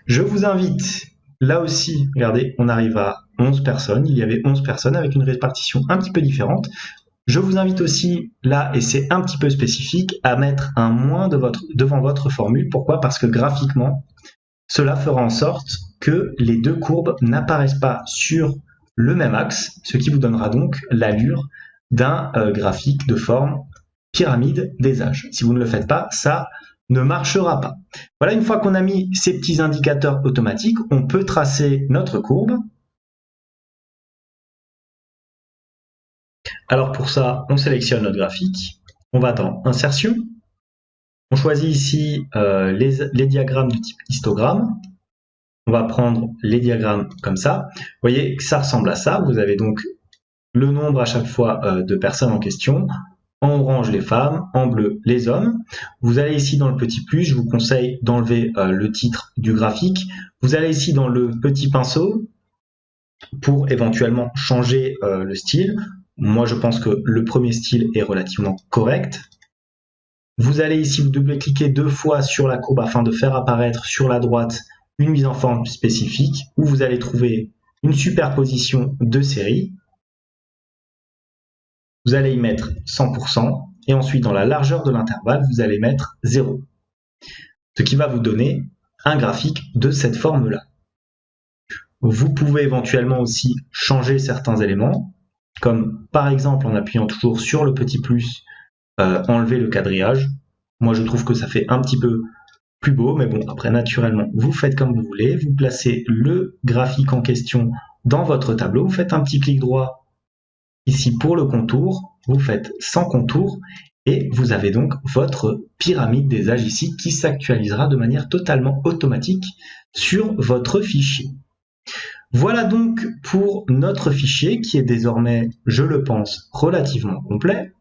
Je vous invite, là aussi, regardez, on arrive à 11 personnes. Il y avait 11 personnes avec une répartition un petit peu différente. Je vous invite aussi, là, et c'est un petit peu spécifique, à mettre un moins devant votre formule. Pourquoi? Parce que graphiquement, cela fera en sorte que les deux courbes n'apparaissent pas sur le même axe, ce qui vous donnera donc l'allure d'un graphique de forme pyramide des âges. Si vous ne le faites pas, ça ne marchera pas. Voilà, une fois qu'on a mis ces petits indicateurs automatiques, on peut tracer notre courbe. Alors pour ça, on sélectionne notre graphique, on va dans Insertion, on choisit ici les diagrammes de type histogramme, on va prendre les diagrammes comme ça. Vous voyez que ça ressemble à ça, vous avez donc le nombre à chaque fois de personnes en question, en orange les femmes, en bleu les hommes. Vous allez ici dans le petit plus, je vous conseille d'enlever le titre du graphique. Vous allez ici dans le petit pinceau pour éventuellement changer le style. Moi je pense que le premier style est relativement correct. Vous allez ici vous double-cliquer 2 fois sur la courbe afin de faire apparaître sur la droite une mise en forme spécifique où vous allez trouver une superposition de séries. Vous allez y mettre 100% et ensuite dans la largeur de l'intervalle, vous allez mettre 0. Ce qui va vous donner un graphique de cette forme-là. Vous pouvez éventuellement aussi changer certains éléments, comme par exemple en appuyant toujours sur le petit plus, enlever le quadrillage. Moi je trouve que ça fait un petit peu plus beau, mais bon, après naturellement, vous faites comme vous voulez, vous placez le graphique en question dans votre tableau, vous faites un petit clic droit ici pour le contour, vous faites sans contour et vous avez donc votre pyramide des âges ici qui s'actualisera de manière totalement automatique sur votre fichier. Voilà donc pour notre fichier qui est désormais, je le pense, relativement complet.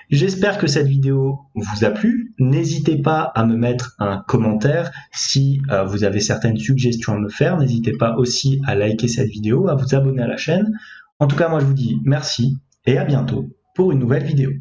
J'espère que cette vidéo vous a plu. N'hésitez pas à me mettre un commentaire si vous avez certaines suggestions à me faire. N'hésitez pas aussi à liker cette vidéo, à vous abonner à la chaîne. En tout cas, moi je vous dis merci et à bientôt pour une nouvelle vidéo.